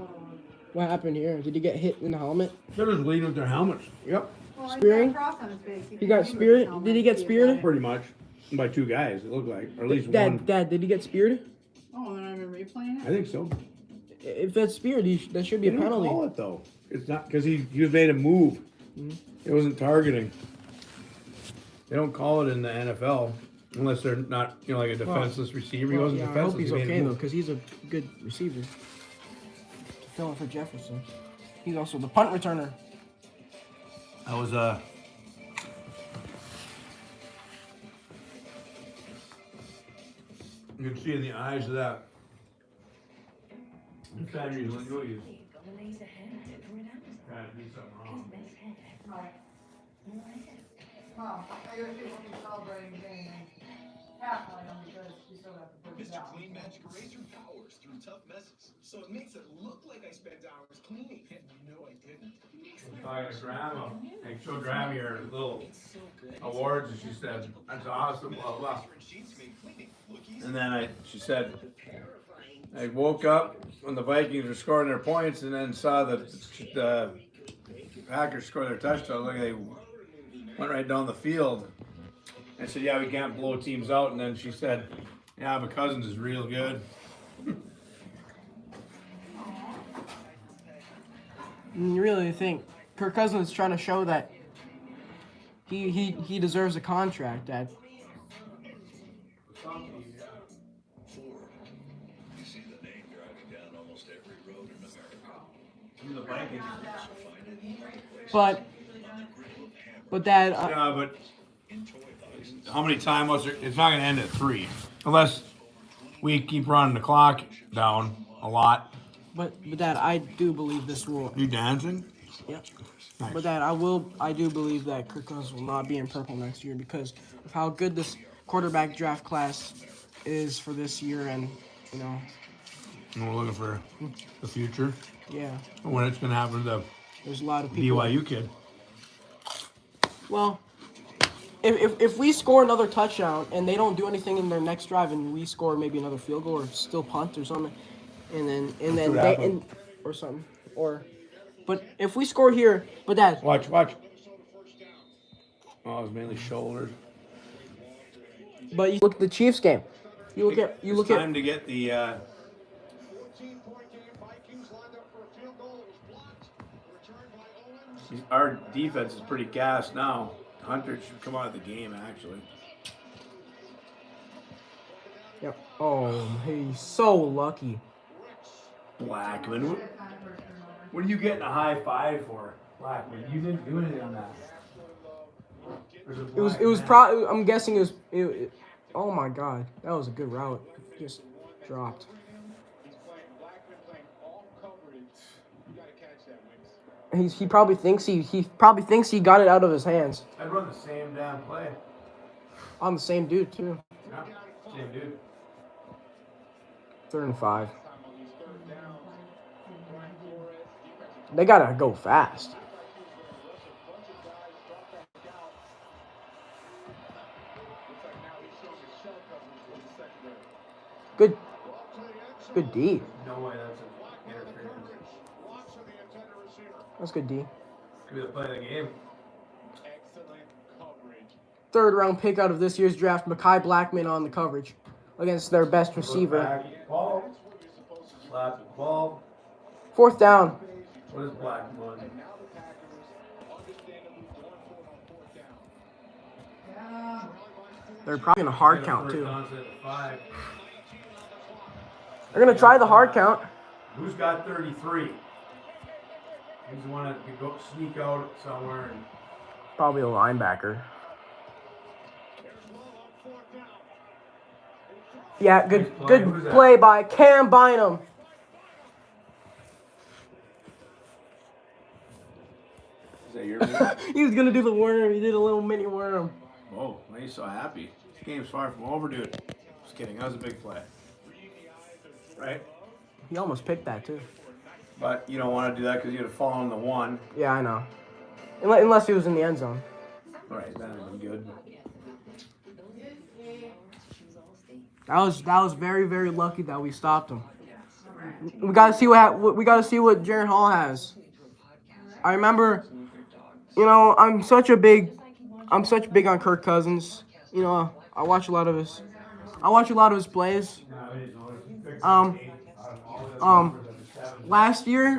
S1: What happened here? Did he get hit in the helmet?
S7: They're just leading with their helmets. Yep.
S10: Well,
S1: Spearing?
S10: he's got a cross on his face.
S1: He got speared? Did he get speared?
S7: Pretty much. By 2 guys, it looked like. Or at least one.
S1: Dad, did he get speared?
S10: Oh, and I've been replaying
S7: I
S10: it?
S7: think so.
S1: If that's speared, that should be
S7: They
S1: a
S7: don't
S1: penalty.
S7: call it though. It's not because he made a move. It wasn't targeting. They don't call it in the NFL unless they're not, like a defenseless receiver. He wasn't
S1: Yeah, I
S7: defenseless.
S1: hope he's
S7: he made a
S1: okay though,
S7: move.
S1: because he's a good receiver. To fill in for Jefferson. He's also the punt returner.
S7: That was you can see in the eyes of that time you look good, you gotta do something wrong.
S10: Well, I gotta see what we celebrating getting half on them because we still got the first
S4: Mr.
S10: down.
S4: Clean Magic Eraser powers through tough messes, so it makes it look like I spent hours cleaning, and you know I didn't.
S7: I'm talking to Grandma. I showed Grandma your little awards, and she said, "That's awesome." Blah blah. And then she said, I woke up when the Vikings were scoring their points, and then saw the Packers score their touchdown. Like they went right down the field. I said, "Yeah, we can't blow teams out." And then she said, "Yeah, but Cousins is real good."
S1: You really think Kirk Cousins is trying to show that he deserves a contract, Dad?
S4: You see the name driving down almost every road in America.
S7: The Vikings.
S1: But Dad,
S7: Yeah, but how many times was it? It's not going to end at 3, unless we keep running the clock down a lot.
S1: but Dad, I do believe this will.
S7: You dancing?
S1: Yeah.
S7: Nice.
S1: But Dad, I do believe that Kirk Cousins will not be in purple next year because of how good this quarterback draft class is for this year, and you know,
S7: And we're looking for the future.
S1: yeah,
S7: When it's going to happen to the
S1: there's a lot of people.
S7: BYU kid.
S1: Well, if we score another touchdown and they don't do anything in their next drive, and we score maybe another field goal or still punt or something, and then
S7: Could
S1: they
S7: happen.
S1: or something, but if we score here, but Dad,
S7: Watch. Oh, it was mainly shoulders.
S1: but you look at the Chiefs game. You look at
S7: It's time to get the
S2: 14-point game. Vikings lined up for a field goal. It was blocked. Returned by Owens.
S7: our defense is pretty gassed now. Hunter should come out of the game actually.
S1: Yep. Oh, he's so lucky.
S7: Blackman, what are you getting a high five for? Blackman, you didn't do anything on that.
S1: It was probably. I'm guessing it. Oh my God, that was a good route. Just dropped.
S2: He's playing Blackman playing all coverage. You got to catch that, Wicks.
S1: He probably thinks he got it out of his hands.
S7: I'd run the same damn play.
S1: On the same dude too.
S7: Yeah, same dude.
S1: 3rd and 5.
S2: Time on these third downs. Brian Flores, defensive
S1: They gotta go fast. Good D.
S7: No way that's an interference.
S1: That's good D.
S7: Could be the play of the game.
S2: excellent coverage.
S1: 3rd round pick out of this year's draft, Mekhi Blackman on the coverage against their best receiver.
S7: Back, ball. Slap the ball.
S1: 4th down.
S7: What is Blackman?
S2: Now the Packers understandably going for it on 4th down.
S1: They're probably gonna hard count
S7: First
S1: too.
S7: down, set at 5.
S1: They're gonna try the hard count.
S7: Who's got 33? He's the one that could go sneak out somewhere and
S1: Probably a linebacker. Yeah, good
S7: Nice play. Who's
S1: good
S7: that?
S1: play by Cam Bynum.
S7: is that your move?
S1: He was gonna do the worm. He did a little mini worm.
S7: Whoa, why are you so happy? This game's far from over, dude. Just kidding, that was a big play. Right?
S1: He almost picked that too.
S7: But you don't want to do that because you'd have fallen the 1.
S1: Yeah, I know. Unless he was in the end zone.
S7: Alright, that would have been good.
S1: That was very, very lucky that we stopped him. We gotta see we gotta see what Jaron Hall has. I remember, I'm such big on Kirk Cousins. I watch a lot of his plays. Last year,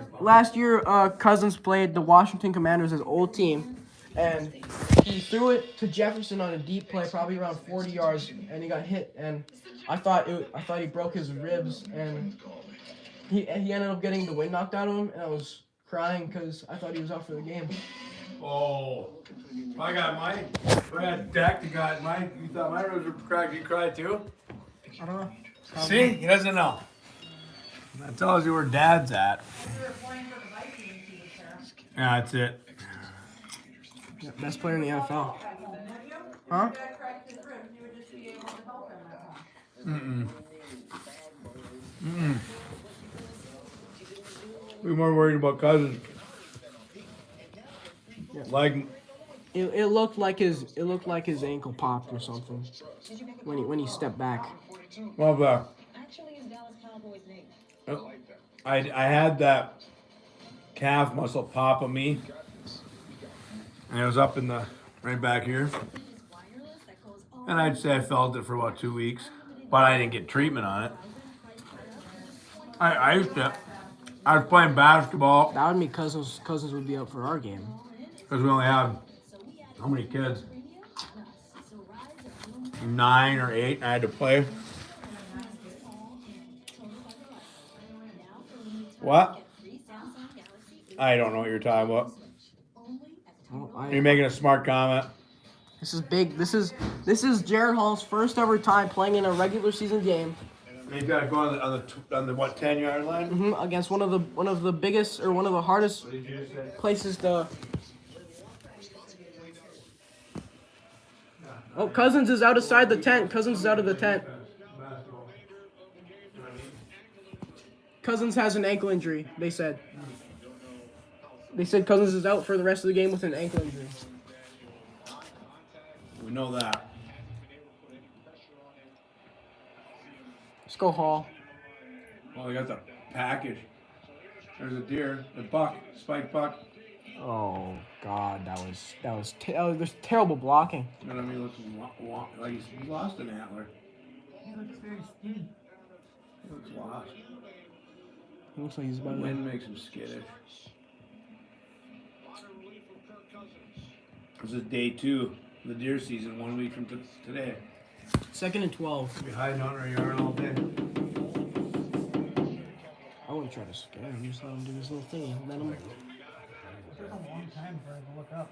S1: Cousins played the Washington Commanders, his old team, and he threw it to Jefferson on a deep play, probably around 40 yards, and he got hit. And I thought he broke his ribs, and he ended up getting the wind knocked out of him, and I was crying because I thought he was out for the game.
S7: Oh, I got Dak got mine. You thought my ribs were cracked, you cried too?
S1: I don't know.
S7: See, he doesn't know. That tells you where Dad's at.
S10: If we were playing for the Vikings, he would care.
S7: Yeah, that's it.
S1: Yeah, best player in the NFL.
S10: At home, would you? If
S1: Huh?
S10: your dad cracked his ribs, you would just be able to help him at home.
S7: We're more worried about Cousins.
S1: Yeah.
S7: Like,
S1: It looked like his ankle popped or something when he stepped back.
S7: well, I had that calf muscle pop of me, and it was up in the right back here. And I'd say I felt it for about 2 weeks, but I didn't get treatment on it. I was playing basketball
S1: That would mean Cousins would be out for our game.
S7: because we only have how many kids? 9 or 8. I had to play. What? I don't know what you're talking about. You're making a smart comment.
S1: This is big. This is Jaron Hall's first ever time playing in a regular season game.
S7: He's got to go on the what 10-yard line?
S1: Against one of the biggest or one of the hardest places to. Oh, Cousins is outside the tent. Cousins is out of the tent. Cousins has an ankle injury. They said Cousins is out for the rest of the game with an ankle injury.
S7: We know that.
S1: Let's go Hall.
S7: Well, they got the package. There's a deer, a buck, spike buck.
S1: Oh God, that was there's terrible blocking.
S7: You know what I mean? Looks like he's lost an antler.
S10: He looks very skinny.
S7: He looks lost.
S1: He looks like he's
S7: The
S1: about
S7: wind makes him skittish. This is day 2 of the deer season. 1 week from today.
S1: 2nd and 12.
S7: Be hiding under a yard all day.
S1: I wouldn't try to scare him. Just let him do his little thing. Let him.
S10: It took a long time for him to look up.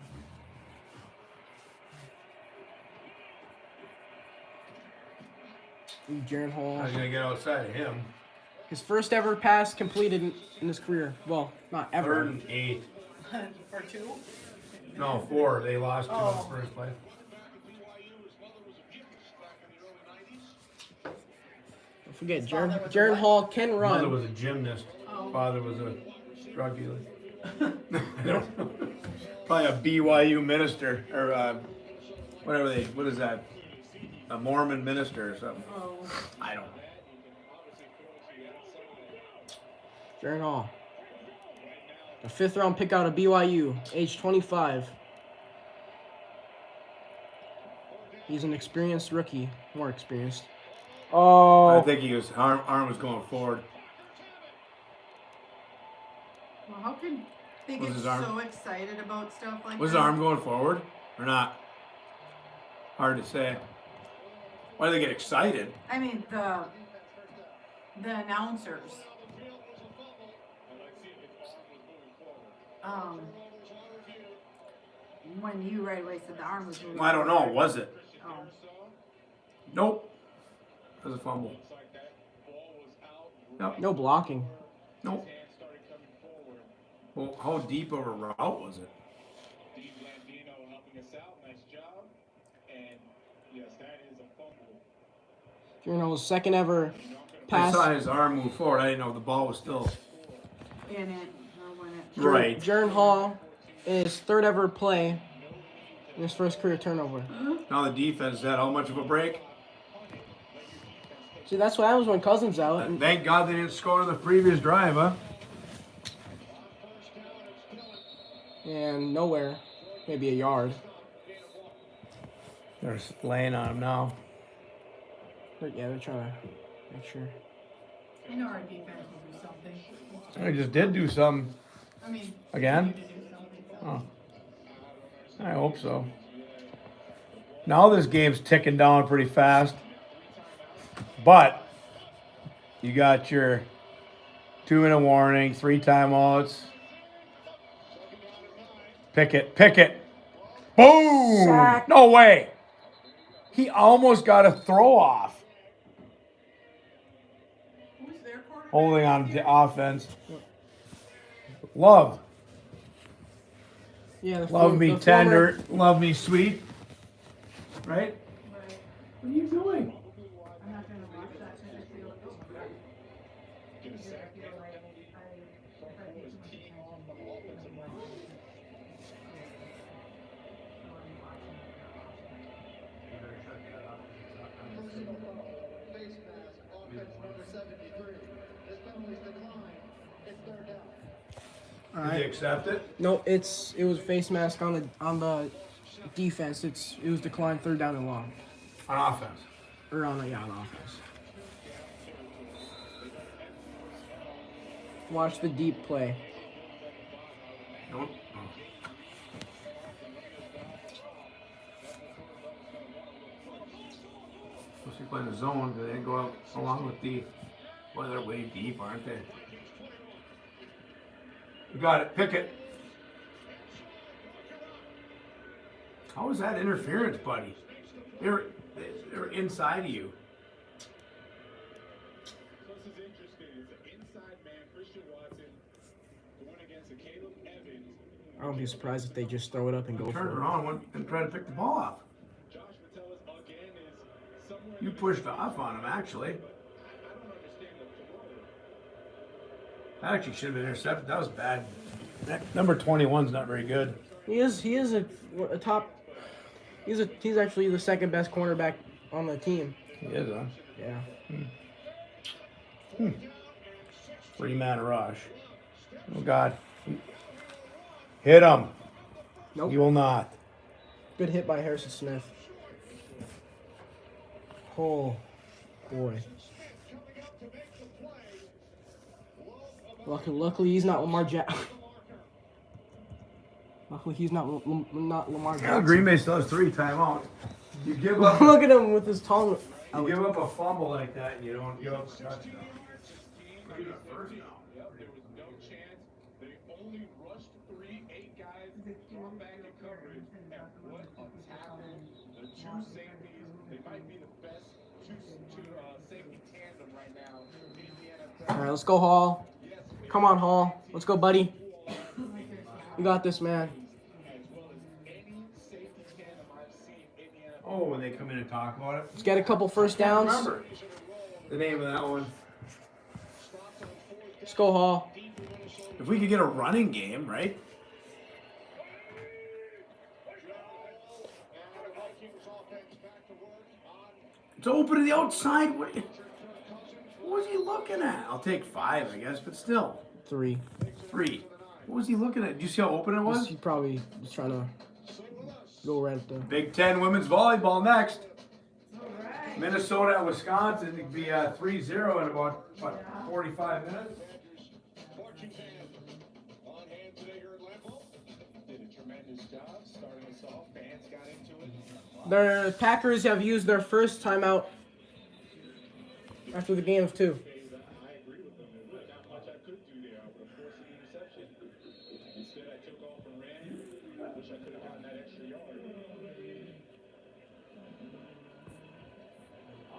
S1: Jaron Hall.
S7: How's he gonna get outside of him?
S1: His first ever pass completed in his career. Well, not ever.
S7: 3rd and 8.
S10: For 2?
S7: No, 4. They lost 2
S10: Oh.
S7: on the first play.
S1: Don't forget, Jaron Hall can
S7: Mother
S1: run.
S7: was a gymnast. Father was a drug dealer. I don't know. Probably a BYU minister or what is that? A Mormon minister or something.
S10: Oh.
S7: I don't know.
S1: Jaron Hall. A 5th round pick out of BYU, age 25. He's an experienced rookie, more experienced. Oh,
S7: I think he was arm was going forward.
S10: Well, how can they
S7: Was
S10: get
S7: his arm-
S10: so excited about stuff like
S7: Was
S10: that?
S7: his arm going forward or not? Hard to say. Why do they get excited?
S10: I mean, the announcers. When you right away said the arm was moving.
S7: I don't know. Was it?
S10: Oh.
S7: Nope. It was a fumble. Nope.
S1: no blocking.
S7: Nope. Well, how deep of a route was it?
S1: Jaron Hall's 2nd ever
S7: I
S1: pass.
S7: saw his arm move forward. I didn't know the ball was still
S10: In it, or when it.
S7: right.
S1: Jaron Hall in his 3rd ever play in his first career turnover.
S7: Now the defense had how much of a break?
S1: See, that's what happens when Cousins out. And
S7: Thank God they didn't score on the previous drive, huh?
S1: and nowhere, maybe a yard.
S7: They're laying on him now.
S1: But yeah, they're trying to make sure.
S10: I know our defense will do something.
S7: I just did do something
S10: I mean,
S7: again.
S10: we need to do something.
S7: Oh, I hope so. Now this game's ticking down pretty fast. But you got your 2-minute warning, 3 timeouts. Pick it. Boom!
S10: Sack.
S7: No way. He almost got a throw off.
S10: Who's their quarterback?
S7: holding on to offense. Love.
S1: Yeah,
S7: Love me tender, love me sweet. Right?
S10: Right.
S7: What are you doing?
S10: I'm not gonna watch that because I feel because I feel like if I pay too much attention, then I'm more likely to get so I'm watching it, not watching it.
S7: You better shut that up because it's not coming
S8: Personal
S7: soon.
S8: foul, face mask, offense number 73. This penalty's declined. It's third down.
S1: All
S7: Did they
S1: right.
S7: accept it?
S1: No, it was face mask on the defense. It was declined 3rd down and long,
S7: On offense.
S1: or on offense. Watch the deep play.
S7: Nope. Supposed to be playing the zone, but they didn't go out along with the. Well, they're way deep, aren't they? You got it. Pick it. How was that interference, buddy? They're inside of you.
S2: So this is interesting. It's an inside man, Christian Watson, going against a Caleb Evans.
S1: I won't be surprised if they just throw it up and go
S7: Turn
S1: for it.
S7: around and try to pick the ball up.
S2: Josh Metellus again is somewhere.
S7: You pushed off on him, actually.
S2: I don't understand the throw.
S7: That actually should have been intercepted. That was bad. That number 21's not very good.
S1: He is a top. He's actually the 2nd best cornerback on the team.
S7: He is, huh?
S1: Yeah.
S7: 3-man rush. Oh, God. Hit him.
S1: Nope.
S7: You will not.
S1: Good hit by Harrison Smith. Oh, boy. Luckily he's not Lamar Jackson. Luckily he's not Lamar
S7: Yeah,
S1: Jackson.
S7: Green Bay still has 3 timeouts. You give up.
S1: Look at him with his tongue.
S7: You give up a fumble like that, and you don't give up a touchdown.
S2: Yep, there was no chance. They only rushed 3, 8 guys, dropped back in coverage, and what a tackle. The 2 safeties, they might be the best two safety tandem right now in the NFL.
S1: All right, let's go, Hall. Come on, Hall. Let's go, buddy. You got this, man.
S2: As well as any safety tandem I've seen in the NFL.
S7: Oh, when they come in and talk about it?
S1: Let's get a couple first
S7: I can't
S1: downs.
S7: remember the name of that one.
S1: Let's go, Hall.
S7: If we could get a running game, right? It's open to the outside. What was he looking at? I'll take 5, I guess, but still.
S1: 3.
S7: 3. What was he looking at? Did you see how open it was?
S1: He probably was trying to go right at the.
S7: Big Ten women's volleyball next.
S10: Alright.
S7: Minnesota at Wisconsin. It could be 3-0 in about, what, 45 minutes?
S2: On hand today here at Lambeau. Did a tremendous job starting us off. Fans got into it.
S1: The Packers have used their first timeout after the game of 2.
S2: I agree with them. There's not much I could do there. I would have forced an interception. Instead, I took off and ran. I wish I could have gotten that extra yard.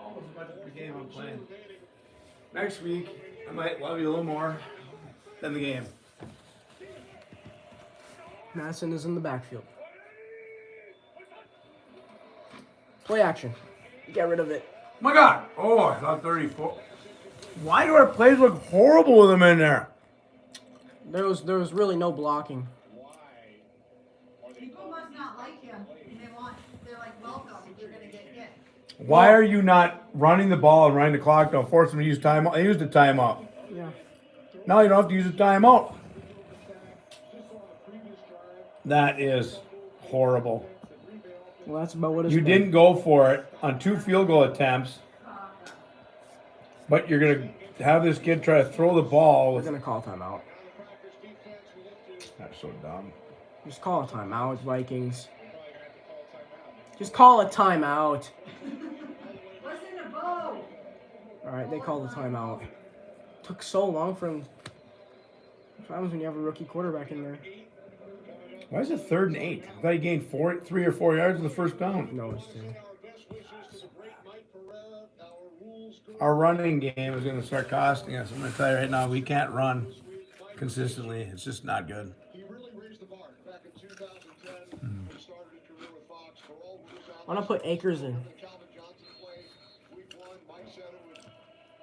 S7: Almost as much as the game I'm playing. Next week, I might love you a little more than the game.
S1: Madison is in the backfield. Play action. Get rid of it.
S7: My God! Oh, I thought 34. Why do our plays look horrible with them in there?
S1: There was really no blocking.
S10: People must not like him. They're like, welcome, you're gonna get hit.
S7: Why are you not running the ball and running the clock down? Force them to use timeout. They used a timeout.
S1: Yeah.
S7: Now you don't have to use a timeout. That is horrible.
S1: Well, that's about what it's
S7: You
S1: been.
S7: didn't go for it on 2 field goal attempts, but you're going to have this kid try to throw the ball.
S1: We're
S7: With...
S1: gonna call timeout.
S7: That's so dumb.
S1: Just call a timeout, Vikings. Just call a timeout.
S10: Listen to Bo.
S1: All right, they called the timeout. Took so long for him. What happens when you have a rookie quarterback in there?
S7: Why is it 3rd and 8? I thought he gained 3 or 4 yards in the first down.
S1: No, it's 2.
S8: Our best wishes to the great Mike Pereira, our rules guru.
S7: our running game is going to start costing us. I'm going to tell you right now, we can't run consistently. It's just not good.
S2: He really raised the bar. Back in 2010, he started his career with Fox. Carroll was out.
S1: Why not put Akers in?
S2: Calvin Johnson played week 1. Mike said it would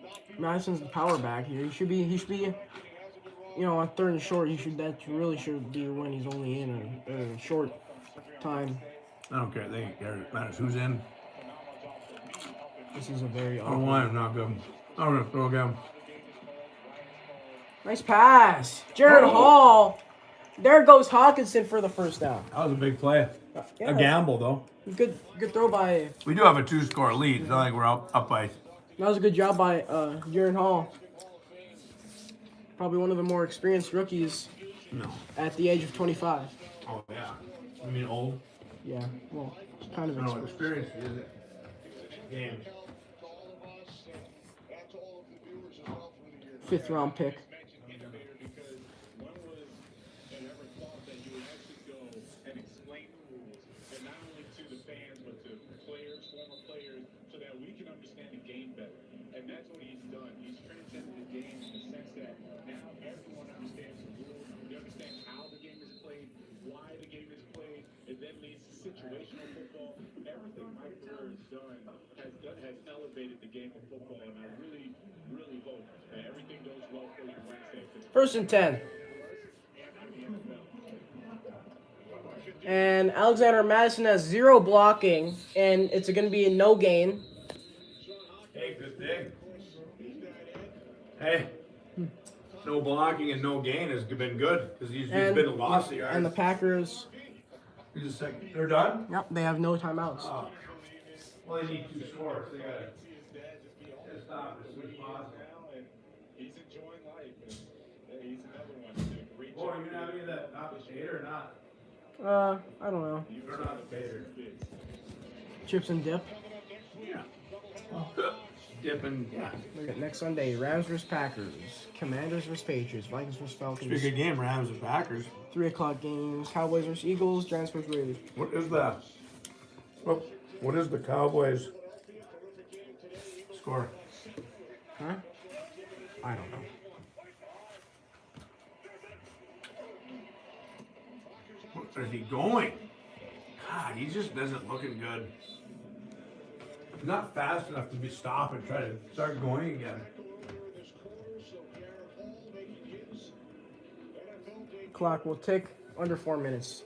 S2: not be
S1: Madison's the power back here. He should be, you know, on third and short. That really should be when he's only in a short time.
S7: I don't care. They care. Matters who's in.
S1: This is a very
S7: Oh, why I'm not good. I'm going to throw again.
S1: Nice pass. Jared Hall. There goes Hawkinson for the first down.
S7: That was a big play.
S1: Yeah.
S7: A gamble, though.
S1: Good throw by.
S7: We do have a 2-score lead. It's not like we're up by.
S1: That was a good job by Jared Hall. Probably one of the more experienced rookies.
S7: No.
S1: At the age of 25.
S7: Oh, yeah. I mean, old.
S1: Yeah, well, kind of
S7: No,
S1: experienced.
S7: experience, is it? Games.
S1: Fifth round pick.
S2: And that's what he's done. He's transcended the game in the sense that now everyone understands the rules. They understand how the game is played, why the game is played. It then leads to situational football. Everything Mike Brewer has elevated the game of football, and I really, really hope that everything goes well for you Wednesday.
S1: First and 10. And Alexander Madison has 0 blocking, and it's going to be a no gain.
S7: Hey, good thing. Hey, no blocking and no gain has been good because he's been a loss here.
S1: And the Packers.
S7: He's a second. They're done?
S1: Yep, they have no timeouts.
S7: Oh. Well, they need 2 scores. They got to stop as soon as possible.
S2: He's enjoying life. And he's another one.
S7: Oh, are you not any of that not potato or not?
S1: I don't know.
S7: They're not potato.
S1: Chips and dip.
S7: Yeah. Dipping. Yeah.
S1: Look at next Sunday. Rams vs. Packers. Commanders vs. Patriots. Vikings vs.
S7: Should be a
S1: Falcons.
S7: good game, Rams and Packers.
S1: 3 o'clock games. Cowboys vs. Eagles. Giants vs. Raiders.
S7: What is that? What is the Cowboys score?
S1: Huh? I don't know.
S7: Where is he going? God, he just isn't looking good. He's not fast enough to be stopped and try to start going again.
S1: Clock will tick under 4 minutes.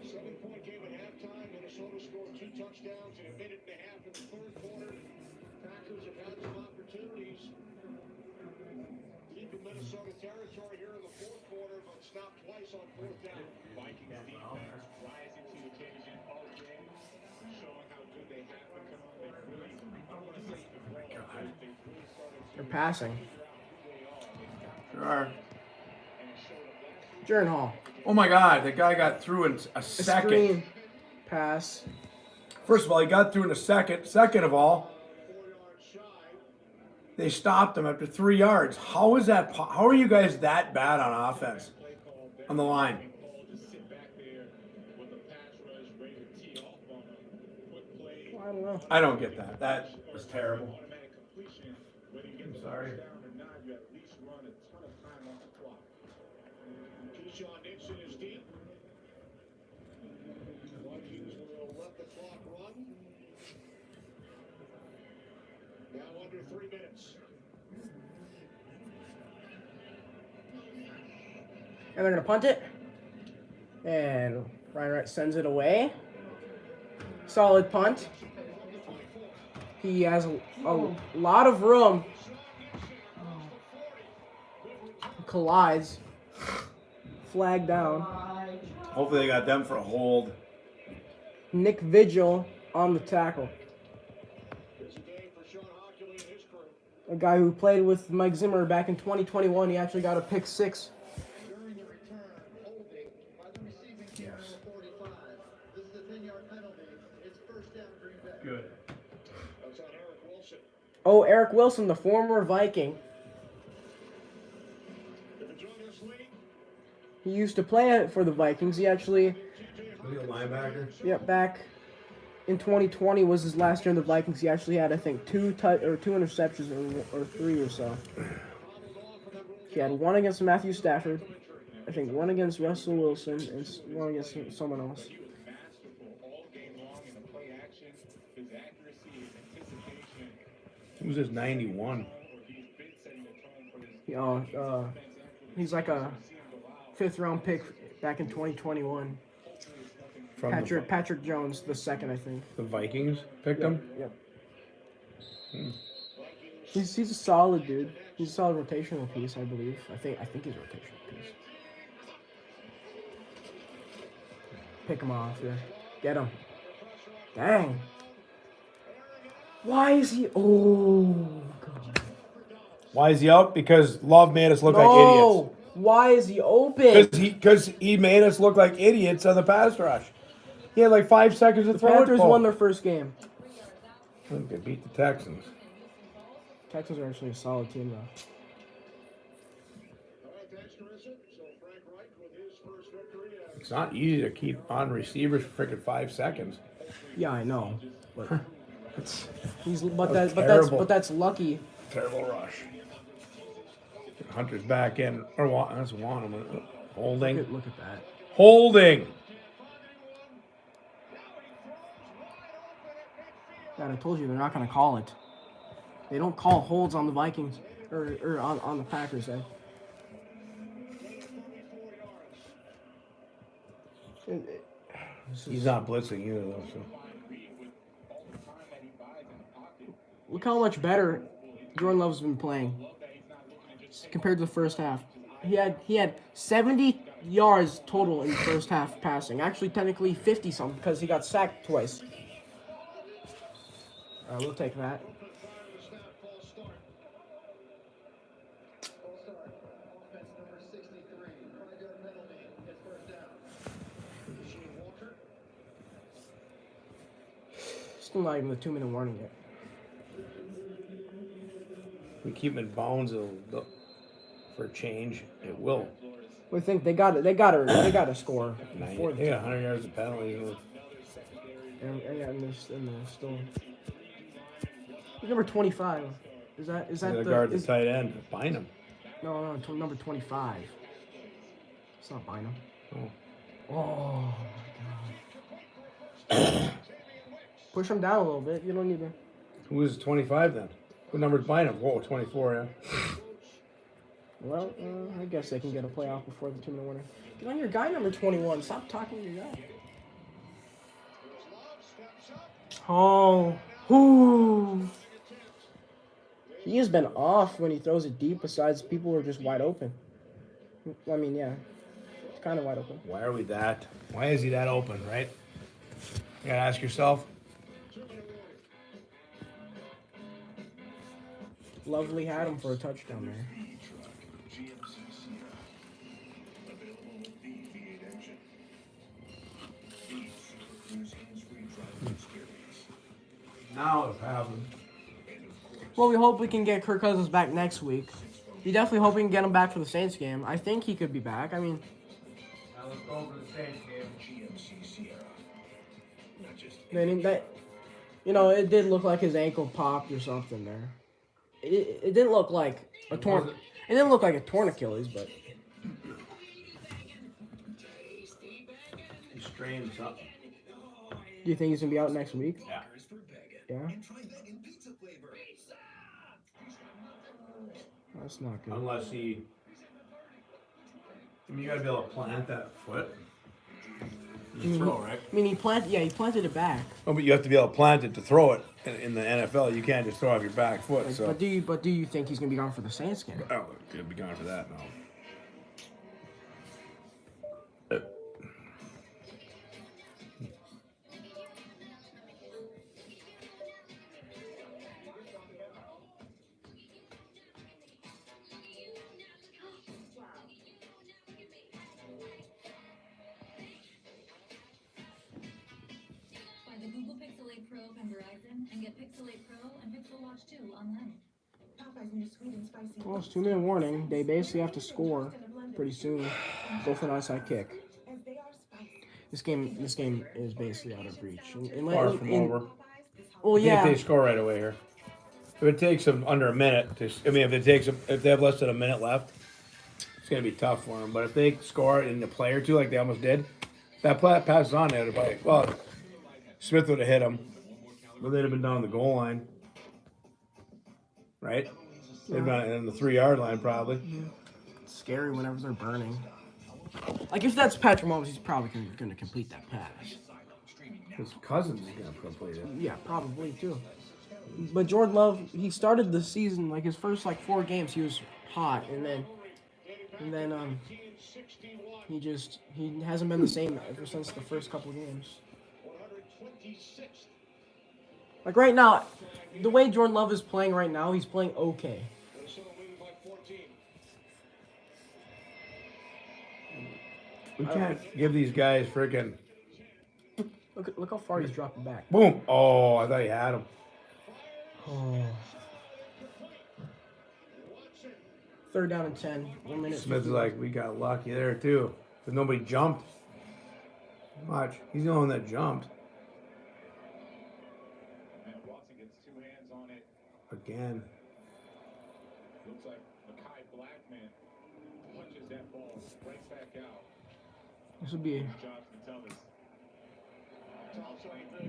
S2: 7-point game at halftime. Minnesota scored 2 touchdowns in a minute and a half in the third quarter. Packers have had some opportunities. Deep in Minnesota territory here in the fourth quarter, but stopped twice on 4th down. Vikings defense rising to the occasion all game, showing how good they have become. They really, I want to say, they really started to.
S1: They're passing.
S7: Sure are.
S1: Jaron Hall.
S7: Oh my God, the guy got through in a
S1: A
S7: second.
S1: screen pass.
S7: First of all, he got through in a second. Second of all, they stopped him after 3 yards. How is that? How are you guys that bad on offense? On the line.
S1: I don't know.
S7: I don't get that. That was terrible. I'm sorry.
S2: Keyshawn Nixon is deep. Vikings will let the clock run. Now under 3 minutes.
S1: And they're going to punt it. And Ryan Wright sends it away. Solid punt. He has a lot of room. Collides. Flag down.
S7: Hopefully they got them for a hold.
S1: Nick Vigil on the tackle. A guy who played with Mike Zimmer back in 2021. He actually got a pick 6.
S8: During the return, holding by the receiving team number 45. This is a 10-yard penalty. It's first down, Green Bay.
S7: Good.
S2: That's on Eric Wilson.
S1: Oh, Eric Wilson, the former Viking. He used to play for the Vikings. He actually,
S7: Was he a linebacker?
S1: back in 2020 was his last year in the Vikings. He actually had, I think, two interceptions or three or so. He had one against Matthew Stafford, I think one against Russell Wilson, and one against someone else.
S2: He was masterful all game long in the play action. His accuracy, his anticipation.
S7: Who's this 91?
S1: He's like a 5th-round pick back in 2021.
S7: From
S1: Patrick Jones, the second, I think.
S7: the Vikings picked him?
S1: Yep. He's a solid dude. He's a solid rotational piece, I believe. I think he's a rotational piece. Pick him off, yeah. Get him. Dang. Why is he? Oh God.
S7: Why is he out? Because Love made us look like idiots.
S1: Why is he open?
S7: Because he made us look like idiots on the pass rush. He had like 5 seconds to throw it.
S1: Panthers won their first game.
S7: I think they beat the Texans.
S1: Texans are actually a solid team, though.
S8: All right, thanks, Carissa. So Frank Reich with his first victory.
S7: It's not easy to keep on receivers for freaking 5 seconds.
S1: Yeah, I know. But that's lucky.
S7: Terrible rush. Hunter's back in. Or that's one. Holding.
S1: Look at that.
S7: Holding.
S1: God, I told you they're not going to call it. They don't call holds on the Vikings or on the Packers.
S7: He's not blitzing either, though. So.
S1: Look how much better Jordan Love's been playing compared to the first half. He had 70 yards total in the first half passing. Actually, technically 50-something because he got sacked twice. We'll take that. Still not even the 2-minute warning yet.
S7: We keep him in bounds for a change. It will.
S1: We think they got to score.
S7: They got 100 yards of penalties.
S1: And they're still. Number 25. Is that
S7: the guard, the tight end? Bynum.
S1: No, number 25. It's not Bynum. Oh my God. Push him down a little bit. You don't need to.
S7: Who is 25 then? What number's Bynum? Whoa, 24, yeah.
S1: Well, I guess they can get a playoff before the 2-minute warning. Get on your guy number 21. Stop talking to your guy. Oh. Ooh. He has been off when he throws it deep, besides people are just wide open. I mean, yeah. It's kind of wide open.
S7: Why are we that? Why is he that open, right? You gotta ask yourself.
S1: Lovely had him for a touchdown there.
S7: Now it's happened.
S1: Well, we hope we can get Kirk Cousins back next week. We definitely hope we can get him back for the Saints game. I think he could be back. I mean,
S7: Let's go for the Saints game.
S1: it did look like his ankle popped or something there. It didn't look like a torn. It didn't look like a torn Achilles, but
S7: He strained something.
S1: do you think he's gonna be out next week?
S7: Yeah.
S1: Yeah. That's not good.
S7: Unless he. I mean, you gotta be able to plant that foot. You throw, right?
S1: I mean, he planted it back.
S7: Oh, but you have to be able to plant it to throw it. In the NFL, you can't just throw off your back foot. So.
S1: But do you think he's gonna be gone for the Saints game?
S7: Oh, he'll be gone for that now.
S10: The Google Pixel 8 Pro from Verizon and get Pixel 8 Pro and Pixel Watch 2 online. Popeye's new sweet and spicy.
S1: Well, it's 2-minute warning. They basically have to score pretty soon. Go for an onside kick. This game is basically out of reach.
S7: Far from over.
S1: Well,
S7: I think
S1: yeah.
S7: if they score right away here. If it takes them under a minute, if they have less than a minute left, it's gonna be tough for them. But if they score in a play or two, like they almost did, that pass is on there. Well, Smith would have hit him, but they'd have been down the goal line, right? They've been in the 3-yard line probably.
S1: It's scary whenever they're burning. Like if that's Patrick Mahomes, he's probably going to complete that pass.
S7: His cousin's gonna complete it.
S1: Yeah, probably too. But Jordan Love, he started the season like his first 4 games, he was hot, and then he hasn't been the same ever since the first couple games. Like right now, the way Jordan Love is playing right now, he's playing okay.
S7: We can't give these guys freaking.
S1: Look how far he's dropping back.
S7: Boom! Oh, I thought he had him.
S1: Oh. 3rd down and 10. 1 minute.
S7: Smith's like, we got lucky there too. But nobody jumped. Watch, he's the only one that jumped.
S2: And Watson gets 2 hands on it.
S7: Again.
S2: Looks like Mekhi Blackman punches that ball right back out.
S1: This would be.
S2: Johnson Thomas.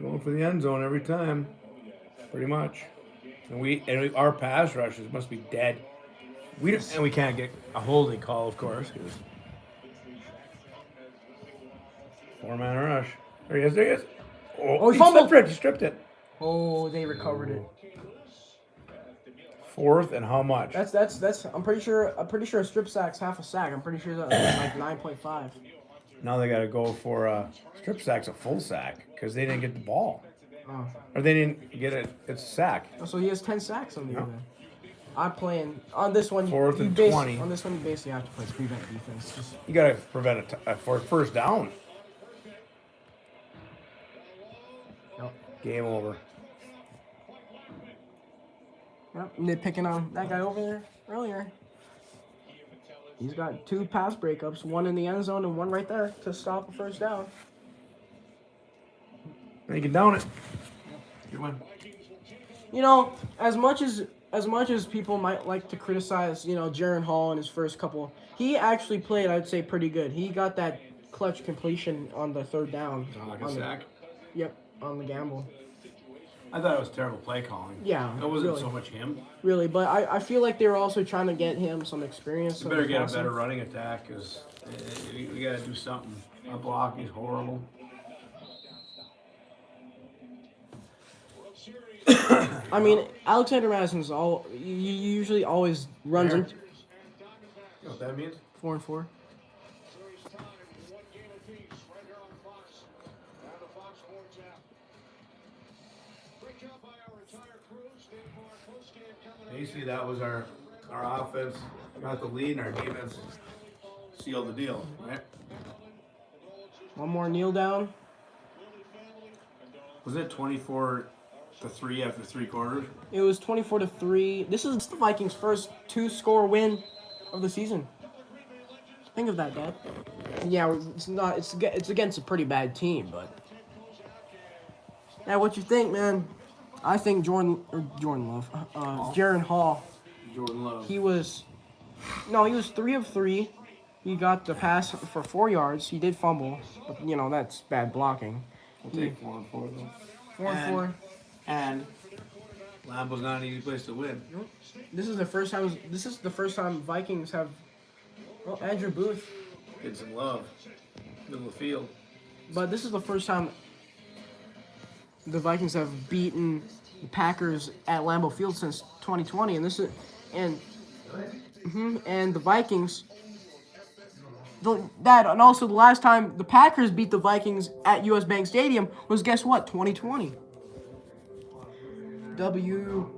S7: Going for the end zone every time. Pretty much. And our pass rushes must be dead. We can't get a holding call, of course. 4-man rush. There he is. Oh,
S1: he fumbled.
S7: He stripped it.
S1: Oh, they recovered it.
S7: 4th and how much?
S1: That's. I'm pretty sure a strip sack's half a sack. I'm pretty sure that's like 9.5.
S7: Now they got to go for a strip sack's a full sack because they didn't get the ball.
S1: Oh.
S7: Or they didn't get it. It's a sack.
S1: So he has 10 sacks on the year then. I'm playing on this one.
S7: 4th and 20.
S1: On this one, you basically have to play prevent defense.
S7: You got to prevent a first down.
S1: Yep.
S7: Game over.
S1: Yep. Nitpicking on that guy over there earlier. He's got 2 pass breakups, 1 in the end zone and 1 right there to stop a first down.
S7: And you can down it. You win.
S1: You know, as much as people might like to criticize, Jaron Hall in his first couple, he actually played, I'd say, pretty good. He got that clutch completion on the 3rd down.
S7: Like a sack?
S1: Yep, on the gamble.
S7: I thought it was terrible play calling.
S1: Yeah.
S7: It wasn't
S1: really.
S7: so much him.
S1: Really, but I feel like they were also trying to get him some experience.
S7: We better get a better running attack because we got to do something. Our block is horrible.
S1: I mean, Alexander Madison's usually always runs into.
S7: You know what that means?
S1: 4-4.
S7: Basically, that was our offense got the lead and our defense sealed the deal, right?
S1: One more kneel down.
S7: Was it 24-3 after 3 quarters?
S1: It was 24-3. This is the Vikings' first 2-score win of the season. Think of that, Dad. Yeah, it's not. It's against a pretty bad team, but. Yeah, what you think, man? I think Jaron Hall.
S7: Jordan Love.
S1: He was 3 of 3. He got the pass for 4 yards. He did fumble, but that's bad blocking.
S7: We'll take 4 and 4 though.
S1: 4 and 4.
S7: And Lambeau's not an easy place to win.
S1: Nope. This is the first time Vikings have. Well, Andrew Booth.
S7: Get some love. Middle of the field.
S1: But this is the first time the Vikings have beaten the Packers at Lambeau Field since 2020, and and the Vikings. And also the last time the Packers beat the Vikings at US Bank Stadium was, guess what, 2020. W.